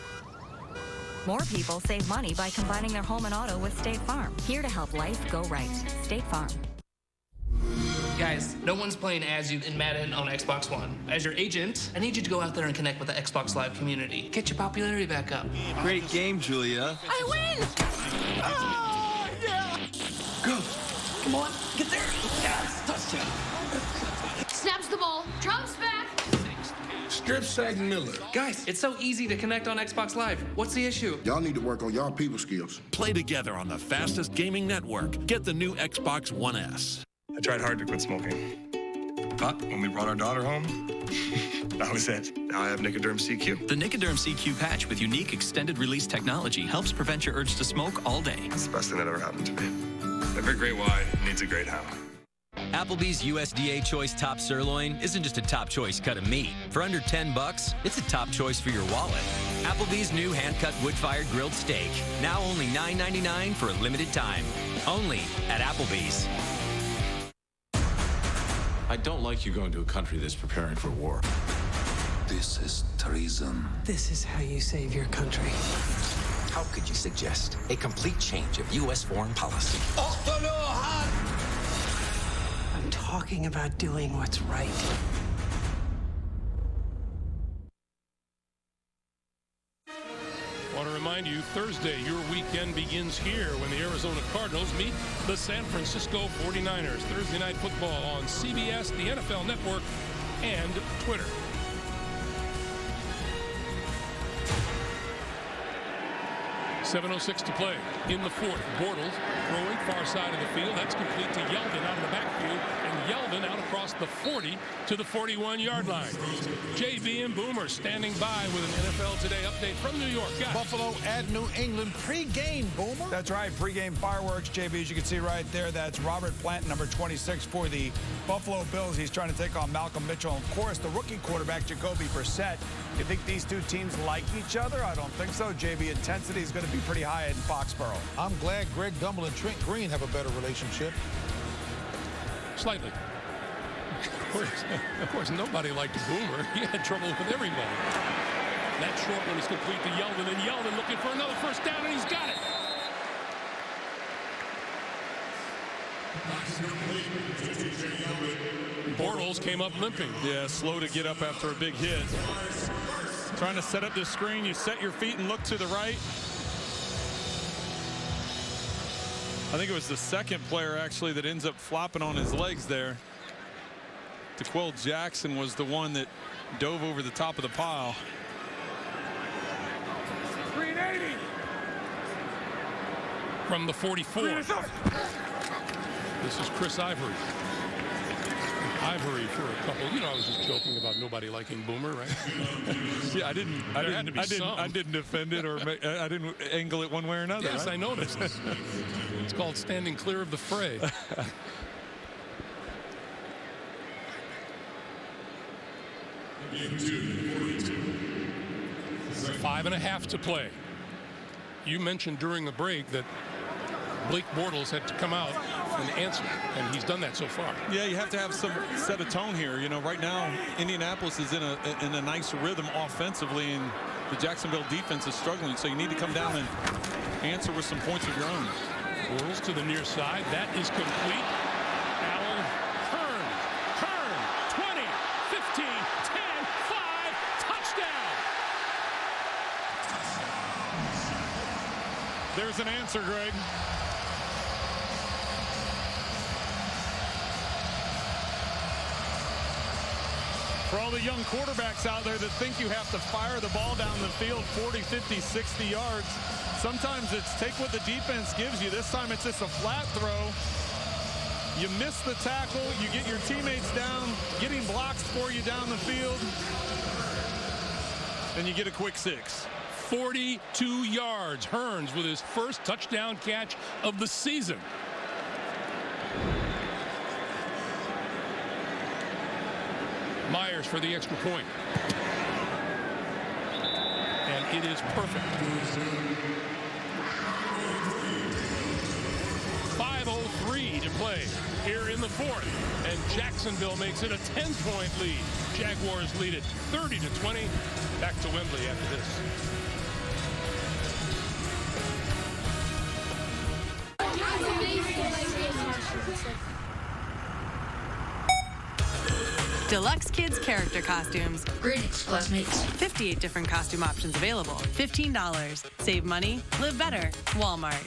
Speaker 14: More people save money by combining their home and auto with State Farm. Here to help life go right. State Farm.
Speaker 19: Guys, no one's playing as you in Madden on Xbox One. As your agent, I need you to go out there and connect with the Xbox Live community. Get your popularity back up.
Speaker 22: Great game, Julia.
Speaker 14: I win!
Speaker 22: Oh, yeah!
Speaker 19: Go. Come on, get there. Yes, touchdown.
Speaker 23: Snaps the ball, drops back.
Speaker 20: Strip sack Miller.
Speaker 19: Guys, it's so easy to connect on Xbox Live. What's the issue?
Speaker 20: Y'all need to work on y'all people skills.
Speaker 24: Play together on the fastest gaming network. Get the new Xbox One S.
Speaker 27: I tried hard to quit smoking. But when we brought our daughter home, that was it. Now I have Nicoderm CQ.
Speaker 28: The Nicoderm CQ patch with unique extended release technology helps prevent your urge to smoke all day.
Speaker 27: It's the best thing that ever happened to me. Every great why needs a great how.
Speaker 28: Applebee's USDA Choice Top Sirloin isn't just a top choice cut of meat. For under $10, it's a top choice for your wallet. Applebee's new hand-cut wood-fired grilled steak. Now only $9.99 for a limited time. Only at Applebee's.
Speaker 29: I don't like you going to a country that's preparing for war.
Speaker 18: This is treason.
Speaker 30: This is how you save your country.
Speaker 31: How could you suggest a complete change of U.S. foreign policy?
Speaker 30: I'm talking about doing what's right.
Speaker 1: Want to remind you, Thursday, your weekend begins here when the Arizona Cardinals meet the San Francisco 49ers. Thursday Night Football on CBS, the NFL Network, and Twitter. .7:06 to play in the fourth. Bortles throwing far side of the field. That's complete to Yeldon out of the backfield. And Yeldon out across the 40 to the 41-yard line. JB and Boomer standing by with an NFL Today update from New York. Guys.
Speaker 32: Buffalo at New England pre-game, Boomer.
Speaker 33: That's right, pre-game fireworks, JB, as you can see right there. That's Robert Plant, number 26 for the Buffalo Bills. He's trying to take on Malcolm Mitchell. And of course, the rookie quarterback, Jacoby Brissett. You think these two teams like each other? I don't think so, JB. Intensity is going to be pretty high in Foxborough.
Speaker 32: I'm glad Greg Gumbel and Trent Green have a better relationship.
Speaker 1: Slightly. Of course, nobody liked Boomer. He had trouble with everybody. That short one is complete to Yeldon, and Yeldon looking for another first down, and he's got it. Bortles came up limping.
Speaker 2: Yeah, slow to get up after a big hit. Trying to set up this screen. You set your feet and look to the right. I think it was the second player, actually, that ends up flopping on his legs there. DeQuell Jackson was the one that dove over the top of the pile.
Speaker 1: 380. From the 44. This is Chris Ivory. Ivory for a couple. You know, I was just joking about nobody liking Boomer, right?
Speaker 2: Yeah, I didn't defend it or I didn't angle it one way or another.
Speaker 1: Yes,
Speaker 2: right?
Speaker 1: I noticed. It's called standing clear of the fray. 5.5 to play. You mentioned during the break that Blake Bortles had to come out and answer, and he's done that so far.
Speaker 2: Yeah, you have to have some set a tone here. You know, right now Indianapolis is in a nice rhythm offensively, and the Jacksonville defense is struggling. So you need to come down and answer with some points of your own.
Speaker 1: Bortles to the near side. That is complete. Allen Hurns, 20, 15, 10, 5, touchdown.
Speaker 2: There's an answer, Greg. For all the young quarterbacks out there that think you have to fire the ball down the field 40, 50, 60 yards, sometimes it's take what the defense gives you. This time it's just a flat throw. You miss the tackle, you get your teammates down, getting blocks for you down the field, and you get a quick 6.
Speaker 1: 42 yards. Hurns with his first touchdown catch of the season. Myers for the extra point. And it is perfect. 5:03 to play here in the fourth. And Jacksonville makes it a 10-point lead. Jaguars lead it 30-20. Back to Wembley after this.
Speaker 3: Deluxe Kids character costumes.
Speaker 23: Greetings, classmates.
Speaker 3: 58 different costume options available. $15. Save money, live better. Walmart.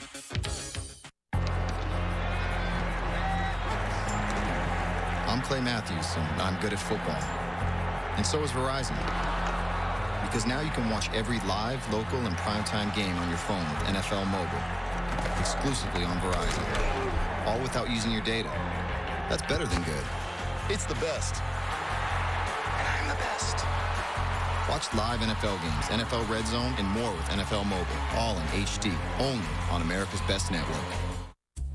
Speaker 4: I'm Clay Matthews, and I'm good at football. And so is Verizon. Because now you can watch every live, local, and primetime game on your phone with NFL Mobile. Exclusively on Verizon. All without using your data. That's better than good. It's the best. And I'm the best. Watch live NFL games, NFL Red Zone, and more with NFL Mobile. All in HD. Only on America's Best Network.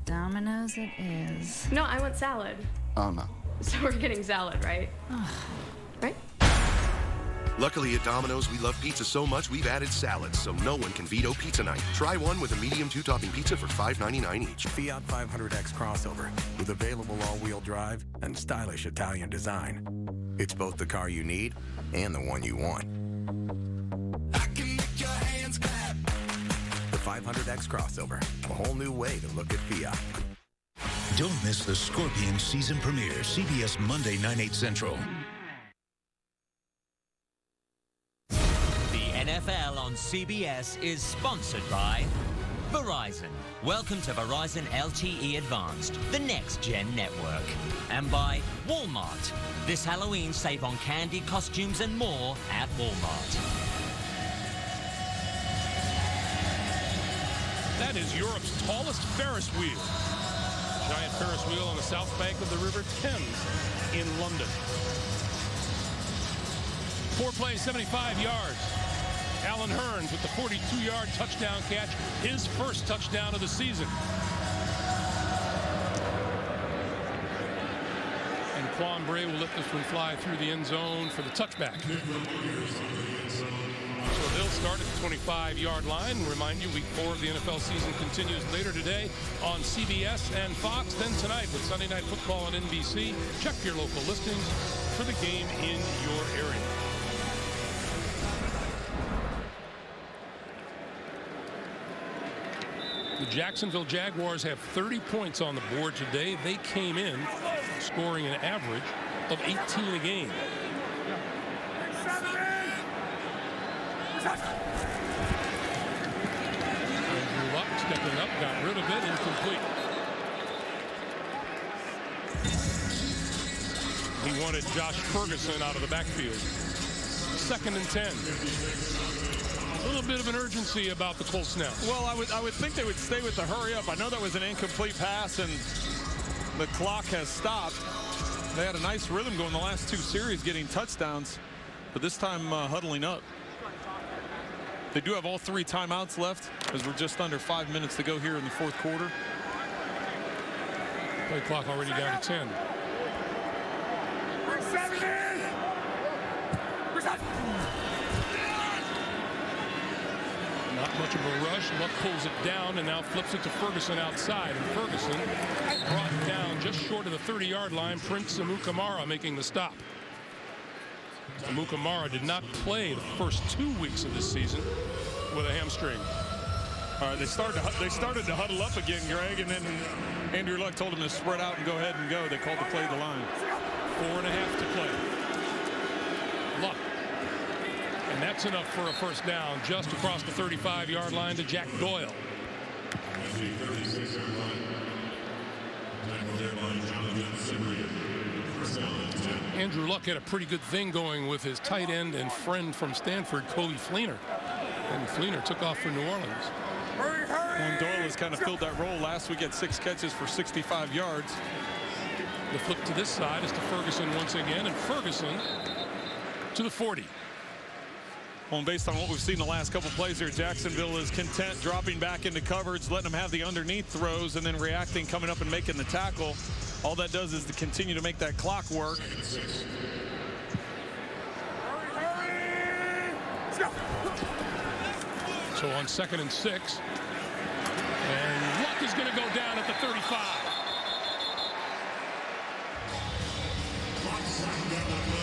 Speaker 5: Domino's it is.
Speaker 6: No, I want salad.
Speaker 4: Oh, no.
Speaker 6: So we're getting salad, right? Right?
Speaker 7: Luckily at Domino's, we love pizza so much we've added salads, so no one can veto pizza night. Try one with a medium 2-topping pizza for $5.99 each.
Speaker 8: Fiat 500X crossover with available all-wheel drive and stylish Italian design. It's both the car you need and the one you want. I can make your hands clap. The 500X crossover, a whole new way to look at Fiat.
Speaker 9: Don't miss the Scorpion season premiere, CBS Monday, 9/8 Central.
Speaker 17: The NFL on CBS is sponsored by Verizon. Welcome to Verizon LTE Advanced, the next-gen network. And by Walmart. This Halloween, save on candy, costumes, and more at Walmart.
Speaker 1: That is Europe's tallest Ferris wheel. Giant Ferris wheel on the south bank of the River Thames in London. 4 plays, 75 yards. Alan Hurns with the 42-yard touchdown catch, his first touchdown of the season. And Quan Bray will let this one fly through the end zone for the touchback. So they'll start at the 25-yard line. Remind you, week 4 of the NFL season continues later today on CBS and Fox. Then tonight with Sunday Night Football on NBC. Check your local listings for the game in your area. The Jacksonville Jaguars have 30 points on the board today. They came in scoring an average of 18 a game. Andrew Luck stepping up, got rid of it, incomplete. He wanted Josh Ferguson out of the backfield. 2nd and 10. A little bit of an urgency about the Colts now.
Speaker 2: Well, I would think they would stay with the hurry up. I know that was an incomplete pass, and the clock has stopped. They had a nice rhythm going the last 2 series, getting touchdowns, but this time huddling up. They do have all 3 timeouts left, as we're just under 5 minutes to go here in the 4th quarter.
Speaker 1: Play clock already down to 10. Not much of a rush. Luck pulls it down and now flips it to Ferguson outside. And Ferguson brought down just short of the 30-yard line. Prince Amukamara making the stop. Amukamara did not play the first 2 weeks of this season with a hamstring.
Speaker 2: All right, they started to huddle up again, Greg, and then Andrew Luck told him to spread out and go ahead and go. They called the play of the line.
Speaker 1: 4.5 to play. Luck. And that's enough for a first down just across the 35-yard line to Jack Doyle. Andrew Luck had a pretty good thing going with his tight end and friend from Stanford, Cody Fleener. And Fleener took off for New Orleans.
Speaker 2: And Doyle has kind of filled that role. Last week had 6 catches for 65 yards.
Speaker 1: The flip to this side is to Ferguson once again, and Ferguson to the 40.
Speaker 2: Well, and based on what we've seen the last couple plays here, Jacksonville is content dropping back into coverage, letting them have the underneath throws, and then reacting, coming up and making the tackle. All that does is to continue to make that clock work.
Speaker 1: So on 2nd and 6, and Luck is going to go down at the 35.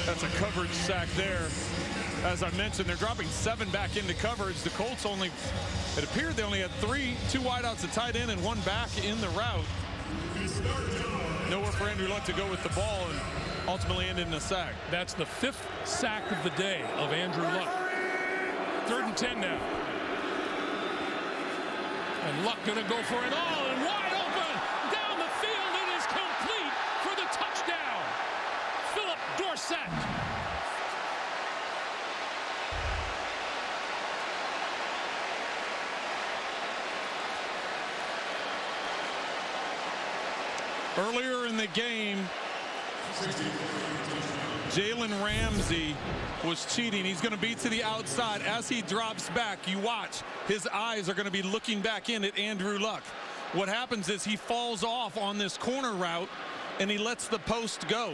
Speaker 2: That's a coverage sack there. As I mentioned, they're dropping 7 back into coverage. The Colts only, it appeared they only had 2 wideouts, a tight end, and 1 back in the route. Nowhere for Andrew Luck to go with the ball, and ultimately ended in a sack.
Speaker 1: That's the 5th sack of the day of Andrew Luck. 3rd and 10 now. And Luck gonna go for it all, and wide open down the field. It is complete for the touchdown. Phillip Dorsett.
Speaker 2: Earlier in the game, Jalen Ramsey was cheating. He's going to be to the outside. As he drops back, you watch. His eyes are going to be looking back in at Andrew Luck. What happens is he falls off on this corner route, and he lets the post go.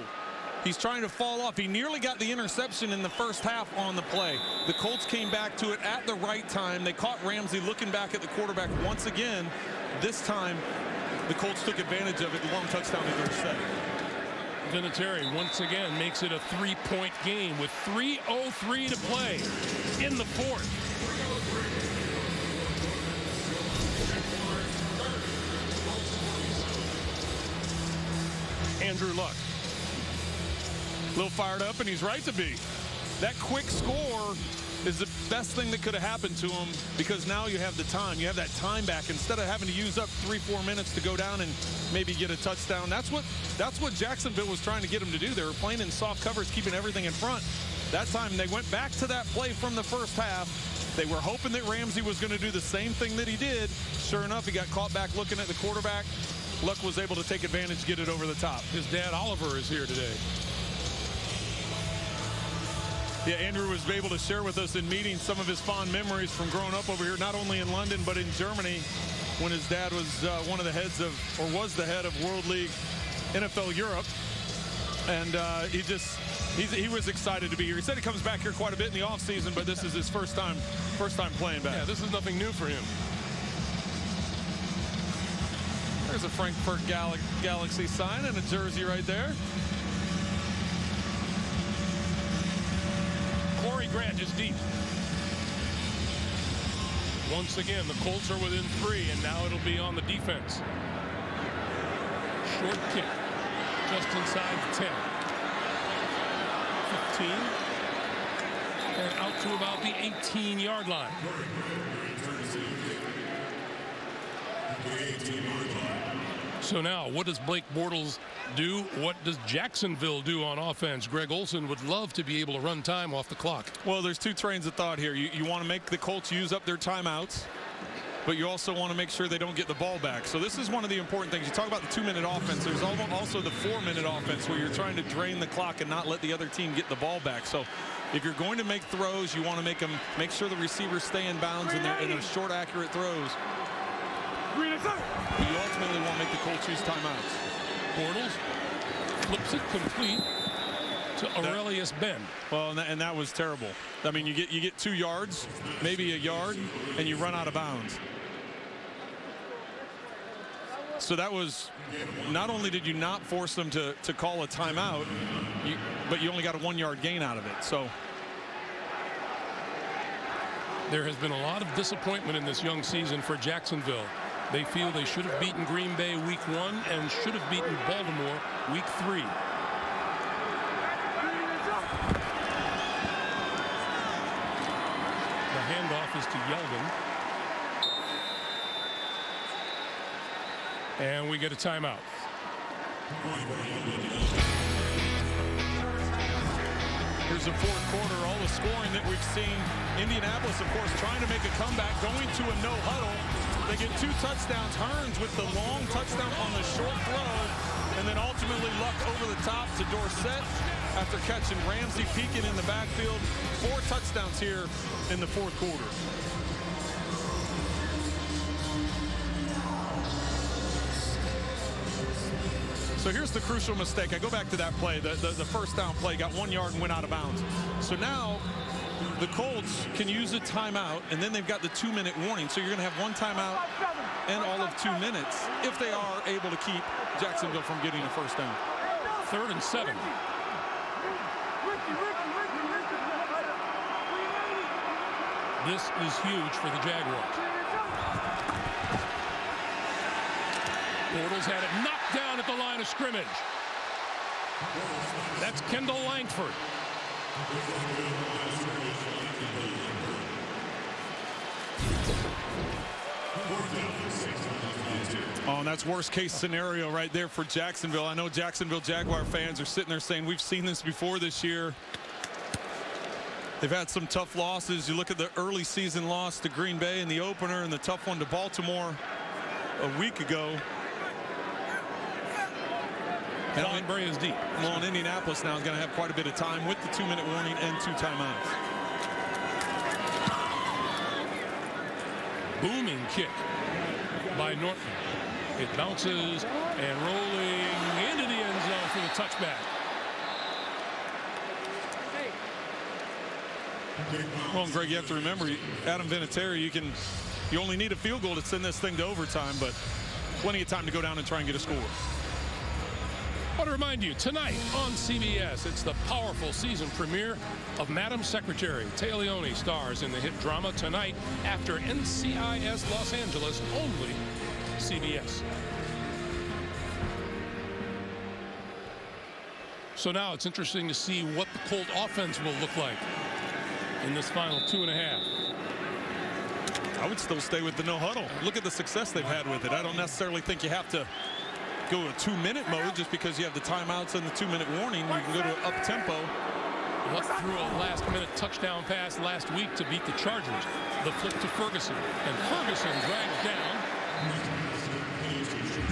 Speaker 2: He's trying to fall off. He nearly got the interception in the first half on the play. The Colts came back to it at the right time. They caught Ramsey looking back at the quarterback once again. This time, the Colts took advantage of it. Long touchdown to Dorsett.
Speaker 1: Vinatieri once again makes it a 3-point game with 3:03 to play in the 4th. Andrew Luck.
Speaker 2: A little fired up, and he's right to be. That quick score is the best thing that could have happened to him, because now you have the time. You have that time back instead of having to use up 3-4 minutes to go down and maybe get a touchdown. That's what Jacksonville was trying to get him to do. They were playing in soft covers, keeping everything in front. That time they went back to that play from the first half. They were hoping that Ramsey was going to do the same thing that he did. Sure enough, he got caught back looking at the quarterback. Luck was able to take advantage, get it over the top.
Speaker 1: His dad Oliver is here today.
Speaker 2: Yeah, Andrew was able to share with us in meetings some of his fond memories from growing up over here, not only in London, but in Germany, when his dad was one of the heads of, or was the head of World League NFL Europe. And he was excited to be here. He said he comes back here quite a bit in the offseason, but this is his first time playing back.
Speaker 1: Yeah, this is nothing new for him.
Speaker 2: There's a Frankfurt Galaxy sign and a jersey right there.
Speaker 1: Corey Grant is deep. Once again, the Colts are within 3, and now it'll be on the defense. Short kick, just inside the 10. 15. And out to about the 18-yard line. So now, what does Blake Bortles do? What does Jacksonville do on offense? Greg Olsen would love to be able to run time off the clock.
Speaker 2: Well, there's 2 trains of thought here. You want to make the Colts use up their timeouts, but you also want to make sure they don't get the ball back. So this is one of the important things. You talk about the 2-minute offense. There's also the 4-minute offense where you're trying to drain the clock and not let the other team get the ball back. So if you're going to make throws, you want to make sure the receivers stay in bounds in their short, accurate throws. But you ultimately want to make the Colts use timeouts.
Speaker 1: Bortles flips it complete to Aurelius Ben.
Speaker 2: Well, and that was terrible. I mean, you get 2 yards, maybe a yard, and you run out of bounds. So that was, not only did you not force them to call a timeout, but you only got a 1-yard gain out of it. So
Speaker 1: there has been a lot of disappointment in this young season for Jacksonville. They feel they should have beaten Green Bay week 1 and should have beaten Baltimore week 3. The handoff is to Yeldon. And we get a timeout.
Speaker 2: Here's the 4th quarter, all the scoring that we've seen. Indianapolis, of course, trying to make a comeback, going to a no huddle. They get 2 touchdowns. Hurns with the long touchdown on the short throw, and then ultimately Luck over the top to Dorsett after catching Ramsey peeking in the backfield. 4 touchdowns here in the 4th quarter. So here's the crucial mistake. I go back to that play. The first down play got 1 yard and went out of bounds. So now the Colts can use a timeout, and then they've got the 2-minute warning. So you're going to have 1 timeout and all of 2 minutes if they are able to keep Jacksonville from getting a first down.
Speaker 1: 3rd and 7. This is huge for the Jaguars. Bortles had it knocked down at the line of scrimmage. That's Kendall Langford.
Speaker 2: Oh, and that's worst case scenario right there for Jacksonville. I know Jacksonville Jaguar fans are sitting there saying we've seen this before this year. They've had some tough losses. You look at the early season loss to Green Bay in the opener and the tough one to Baltimore a week ago.
Speaker 1: John Bray is deep.
Speaker 2: Well, and Indianapolis now is going to have quite a bit of time with the 2-minute warning and 2 timeouts.
Speaker 1: Booming kick by Norton. It bounces and rolling into the end zone for the touchback.
Speaker 2: Well, Greg, you have to remember, Adam Vinatieri, you only need a field goal to send this thing to overtime, but plenty of time to go down and try and get a score.
Speaker 1: I want to remind you, tonight on CBS, it's the powerful season premiere of Madam Secretary. Téa Leoni stars in the hit drama tonight after NCIS Los Angeles, only CBS. So now it's interesting to see what the Colt offense will look like in this final 2.5.
Speaker 2: I would still stay with the no huddle. Look at the success they've had with it. I don't necessarily think you have to go a 2-minute mode just because you have the timeouts and the 2-minute warning. You can go to up tempo.
Speaker 1: Luck threw a last-minute touchdown pass last week to beat the Chargers. The flip to Ferguson, and Ferguson dragged down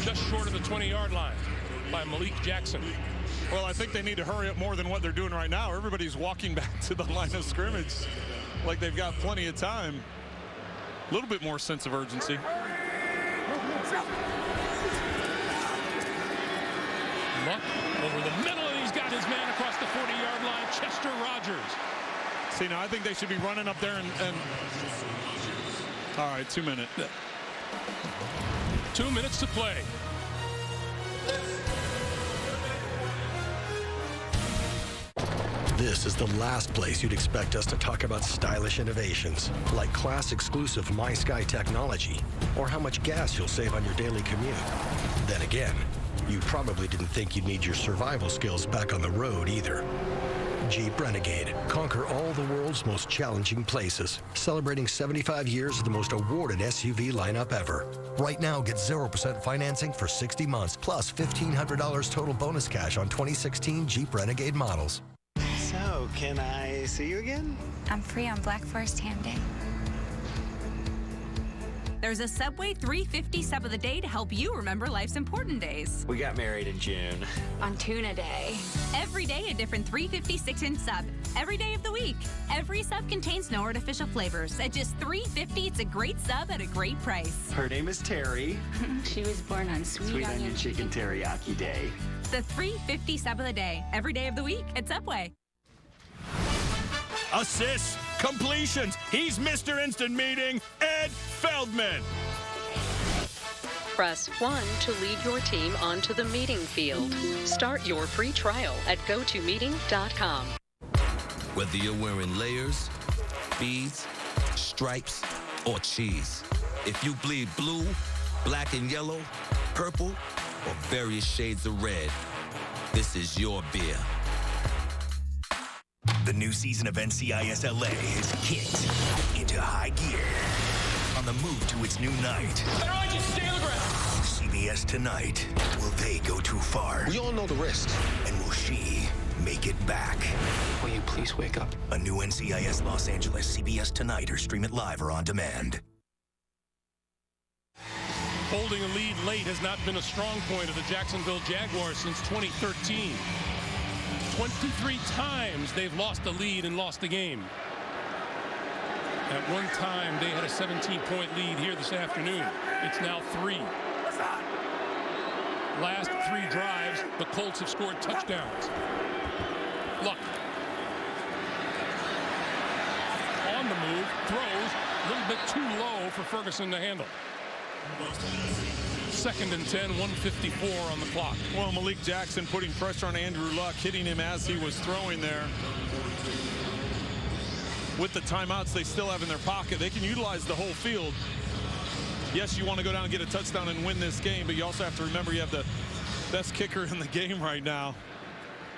Speaker 1: just short of the 20-yard line by Malik Jackson.
Speaker 2: Well, I think they need to hurry up more than what they're doing right now. Everybody's walking back to the line of scrimmage like they've got plenty of time. A little bit more sense of urgency.
Speaker 1: Luck over the middle, and he's got his man across the 40-yard line, Chester Rogers.
Speaker 2: See, now I think they should be running up there and all right, 2 minutes.
Speaker 1: 2 minutes to play.
Speaker 10: This is the last place you'd expect us to talk about stylish innovations, like class-exclusive MySky technology, or how much gas you'll save on your daily commute. Then again, you probably didn't think you'd need your survival skills back on the road either. Jeep Renegade. Conquer all the world's most challenging places. Celebrating 75 years of the most awarded SUV lineup ever. Right now, get 0% financing for 60 months, plus $1,500 total bonus cash on 2016 Jeep Renegade models.
Speaker 11: So, can I see you again?
Speaker 12: I'm free on Black Forest Ham Day.
Speaker 13: There's a Subway 350 sub of the day to help you remember life's important days.
Speaker 11: We got married in June.
Speaker 12: On Tuna Day.
Speaker 13: Every day a different 350 6-inch sub. Every day of the week. Every sub contains no artificial flavors. At just $3.50, it's a great sub at a great price.
Speaker 11: Her name is Terry.
Speaker 12: She was born on Sweet Onion
Speaker 11: Chicken Teriyaki Day.
Speaker 13: The 350 sub of the day. Every day of the week at Subway.
Speaker 14: Assists, completions. He's Mr. Instant Meeting, Ed Feldman.
Speaker 15: Press 1 to lead your team onto the meeting field. Start your free trial at gotomeeting.com.
Speaker 16: Whether you're wearing layers, beads, stripes, or cheese, if you bleed blue, black and yellow, purple, or various shades of red, this is your beer.
Speaker 19: The new season of NCIS LA has kicked into high gear. On the move to its new night. CBS Tonight. Will they go too far?
Speaker 20: We all know the risks.
Speaker 19: And will she make it back?
Speaker 20: Will you please wake up?
Speaker 19: A new NCIS Los Angeles, CBS Tonight, or stream it live or on demand.
Speaker 1: Holding a lead late has not been a strong point of the Jacksonville Jaguars since 2013. 23 times they've lost the lead and lost the game. At one time, they had a 17-point lead here this afternoon. It's now 3. Last 3 drives, the Colts have scored touchdowns. Luck. On the move, throws, a little bit too low for Ferguson to handle. 2nd and 10, 1:54 on the clock.
Speaker 2: Well, Malik Jackson putting pressure on Andrew Luck, hitting him as he was throwing there. with the timeouts they still have in their pocket, they can utilize the whole field. Yes, you want to go down and get a touchdown and win this game, but you also have to remember you have the best kicker in the game right now.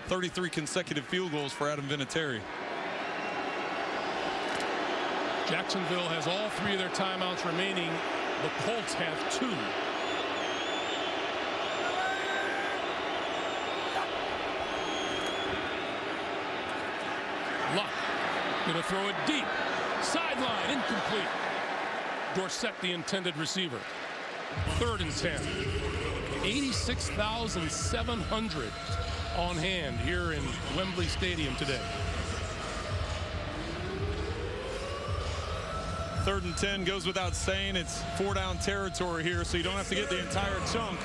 Speaker 2: 33 consecutive field goals for Adam Vinatieri.
Speaker 1: Jacksonville has all 3 of their timeouts remaining. The Colts have 2. Luck gonna throw it deep. Sideline, incomplete. Dorsett, the intended receiver. 3rd and 10. 86,700 on hand here in Wembley Stadium today.
Speaker 2: 3rd and 10 goes without saying. It's 4-down territory here, so you don't have to get the entire chunk.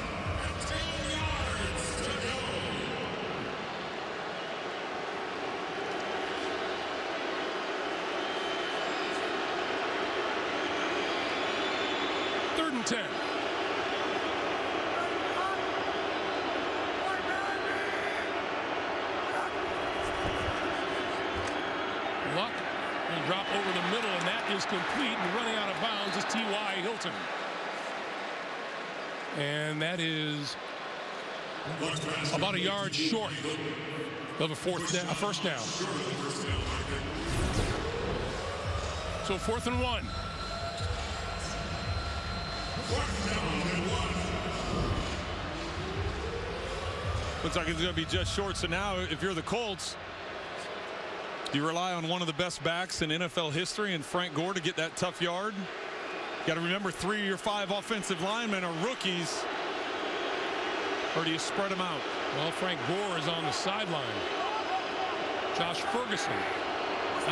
Speaker 1: Third and 10. Luck will drop over the middle, and that is complete. And running out of bounds is T.Y. Hilton. And that is about a yard short of a first down. So 4th and 1.
Speaker 2: Looks like it's going to be just short. So now, if you're the Colts, you rely on one of the best backs in NFL history and Frank Gore to get that tough yard. Got to remember 3 of your 5 offensive linemen are rookies. Or do you spread them out?
Speaker 1: Well, Frank Gore is on the sideline. Josh Ferguson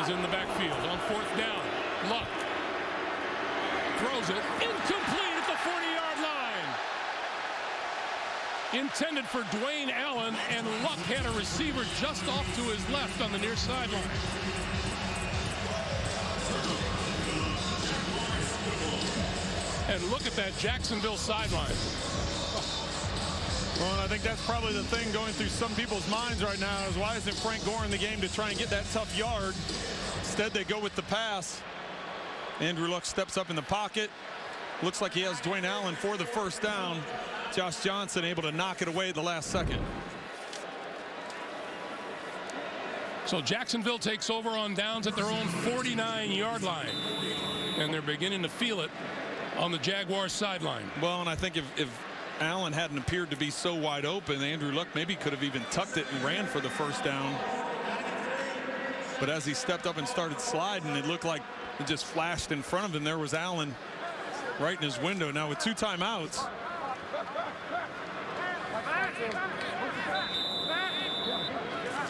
Speaker 1: is in the backfield on 4th down. Luck throws it incomplete at the 40-yard line. Intended for Dwayne Allen, and Luck had a receiver just off to his left on the near sideline. And look at that Jacksonville sideline.
Speaker 2: Well, I think that's probably the thing going through some people's minds right now is why isn't Frank Gore in the game to try and get that tough yard? Instead, they go with the pass. Andrew Luck steps up in the pocket. Looks like he has Dwayne Allen for the first down. Josh Johnson able to knock it away at the last second.
Speaker 1: So Jacksonville takes over on downs at their own 49-yard line. And they're beginning to feel it on the Jaguars sideline.
Speaker 2: Well, and I think if Allen hadn't appeared to be so wide open, Andrew Luck maybe could have even tucked it and ran for the first down. But as he stepped up and started sliding, it looked like it just flashed in front of him. There was Allen right in his window. Now with 2 timeouts.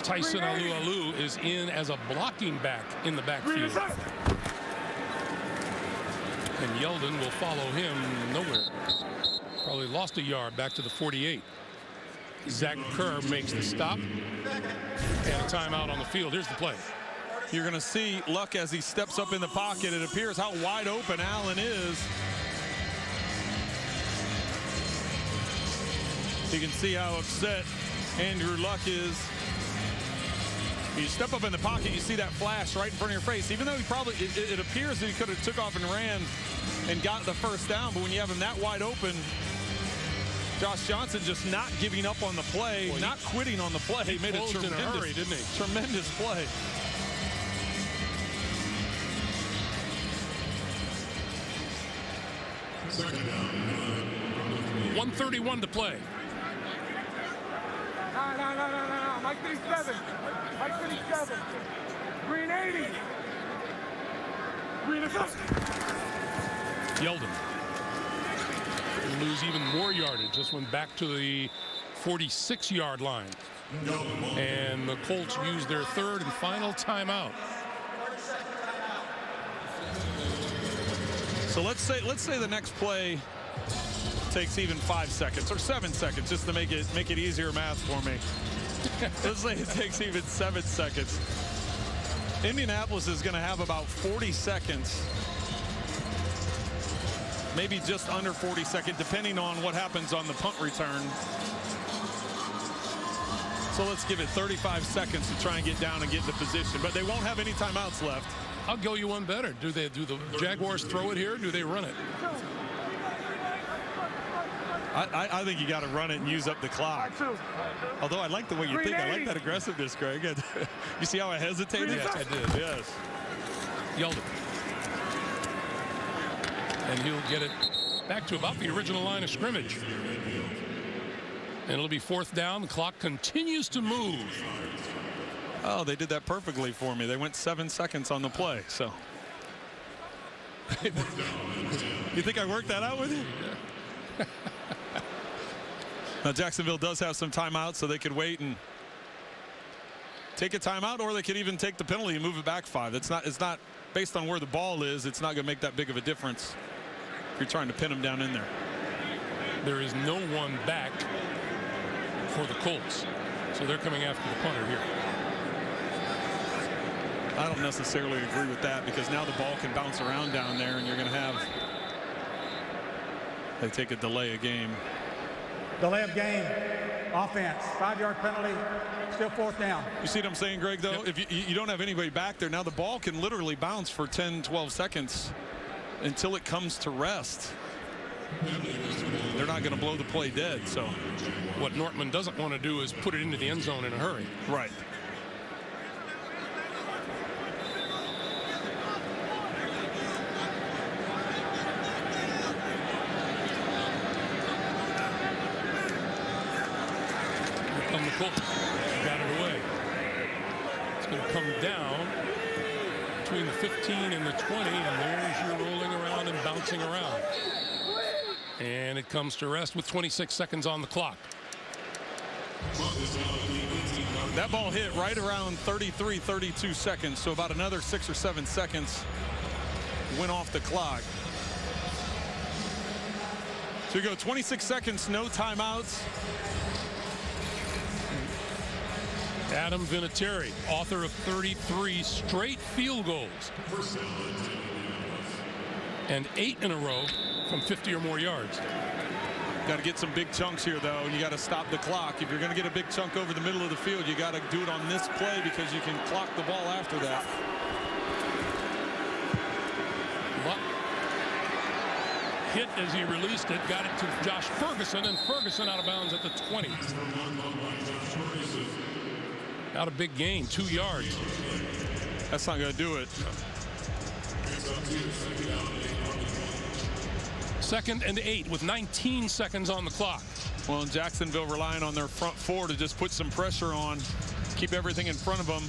Speaker 1: Tyson Alualu is in as a blocking back in the backfield. And Yeldon will follow him nowhere. Probably lost a yard back to the 48. Zach Kerr makes the stop. And a timeout on the field. Here's the play.
Speaker 2: You're going to see Luck as he steps up in the pocket. It appears how wide open Allen is. You can see how upset Andrew Luck is. You step up in the pocket, you see that flash right in front of your face. Even though he probably, it appears that he could have took off and ran and got the first down. But when you have him that wide open, Josh Johnson just not giving up on the play, boy, not quitting on the play. He made a tremendous,
Speaker 1: in a hurry, didn't he?
Speaker 2: Tremendous play.
Speaker 1: Second down. 1:31 to play.
Speaker 18: No. Mike 37. Mike 37. Green 80. Green is up.
Speaker 1: Yeldon. Lose even more yardage. Just went back to the 46-yard line. And the Colts use their 3rd and final timeout.
Speaker 2: So let's say the next play takes even 5 seconds or 7 seconds, just to make it easier math for me. Let's say it takes even 7 seconds. Indianapolis is going to have about 40 seconds, maybe just under 40 seconds, depending on what happens on the punt return. So let's give it 35 seconds to try and get down and get into position, but they won't have any timeouts left.
Speaker 1: I'll go you one better. Do the Jaguars throw it here? Or do they run it?
Speaker 2: I think you got to run it and use up the clock. Although I like the way you think. I like that aggressiveness, Greg. You see how I hesitated?
Speaker 1: Yes, I did.
Speaker 2: Yes.
Speaker 1: Yelled it. And he'll get it back to about the original line of scrimmage. And it'll be 4th down. The clock continues to move.
Speaker 2: Oh, they did that perfectly for me. They went 7 seconds on the play. So, you think I worked that out with you? Now, Jacksonville does have some timeouts, so they could wait and take a timeout, or they could even take the penalty and move it back 5. It's not based on where the ball is. It's not going to make that big of a difference if you're trying to pin them down in there.
Speaker 1: There is no one back for the Colts, so they're coming after the punter here.
Speaker 2: I don't necessarily agree with that, because now the ball can bounce around down there, and you're going to have they take a delay of game.
Speaker 18: Delay of game. Offense. 5-yard penalty. Still 4th down.
Speaker 2: You see what I'm saying, Greg, though? Yep. If you don't have anybody back there, now the ball can literally bounce for 10, 12 seconds until it comes to rest. They're not going to blow the play dead. So
Speaker 1: what Nortman doesn't want to do is put it into the end zone in a hurry.
Speaker 2: Right.
Speaker 1: Here come the Colts. Got it away. It's going to come down between the 15 and the 20, and there's your rolling around and bouncing around. And it comes to rest with 26 seconds on the clock.
Speaker 2: That ball hit right around 33, 32 seconds, so about another 6 or 7 seconds went off the clock. So we go 26 seconds, no timeouts.
Speaker 1: Adam Vinatieri, author of 33 straight field goals. And 8 in a row from 50 or more yards.
Speaker 2: Got to get some big chunks here, though, and you got to stop the clock. If you're going to get a big chunk over the middle of the field, you got to do it on this play, because you can clock the ball after that.
Speaker 1: Luck hit as he released it, got it to Josh Ferguson, and Ferguson out of bounds at the 20. Not a big gain, 2 yards.
Speaker 2: That's not going to do it.
Speaker 1: 2nd and 8 with 19 seconds on the clock.
Speaker 2: Well, and Jacksonville relying on their front 4 to just put some pressure on, keep everything in front of them.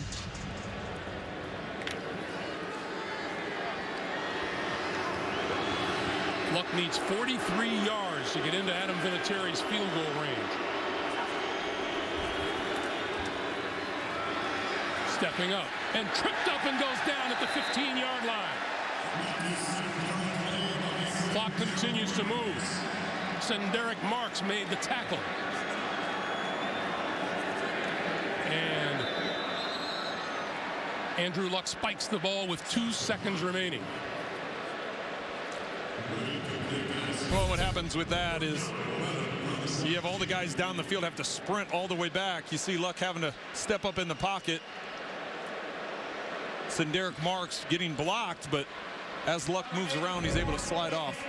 Speaker 1: Luck needs 43 yards to get into Adam Vinatieri's field goal range. Stepping up and tripped up and goes down at the 15-yard line. Clock continues to move. Senderick Marks made the tackle. And Andrew Luck spikes the ball with 2 seconds remaining.
Speaker 2: Well, what happens with that is you have all the guys down the field have to sprint all the way back. You see Luck having to step up in the pocket. Senderick Marks getting blocked, but as Luck moves around, he's able to slide off.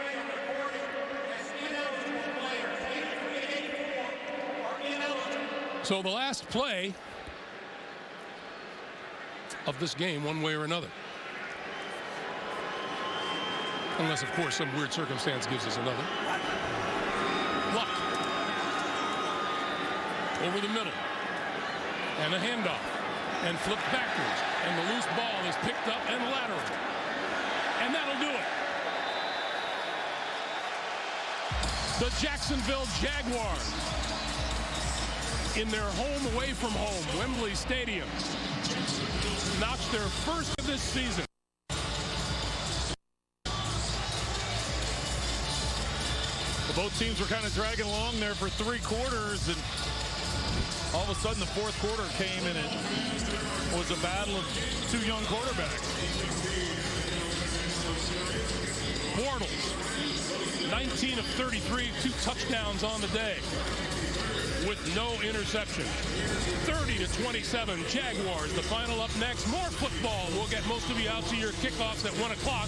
Speaker 1: So the last play of this game, one way or another. Unless, of course, some weird circumstance gives us another. Luck. Over the middle. And a handoff. And flipped backwards. And the loose ball is picked up and lateral. And that'll do it. The Jacksonville Jaguars, in their home away from home, Wembley Stadium, notched their first of this season.
Speaker 2: Both teams were kind of dragging along there for 3 quarters, and all of a sudden the 4th quarter came, and it was a battle of 2 young quarterbacks.
Speaker 1: Bortles 19 of 33, 2 touchdowns on the day with no interception. 30-27, Jaguars. The final up next. More football. We'll get most of you out to your kickoffs at 1 o'clock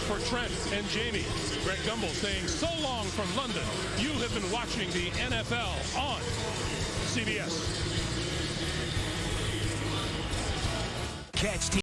Speaker 1: for Trent and Jamie. Greg Gumbel saying so long from London. You have been watching the NFL on CBS.
Speaker 19: Catch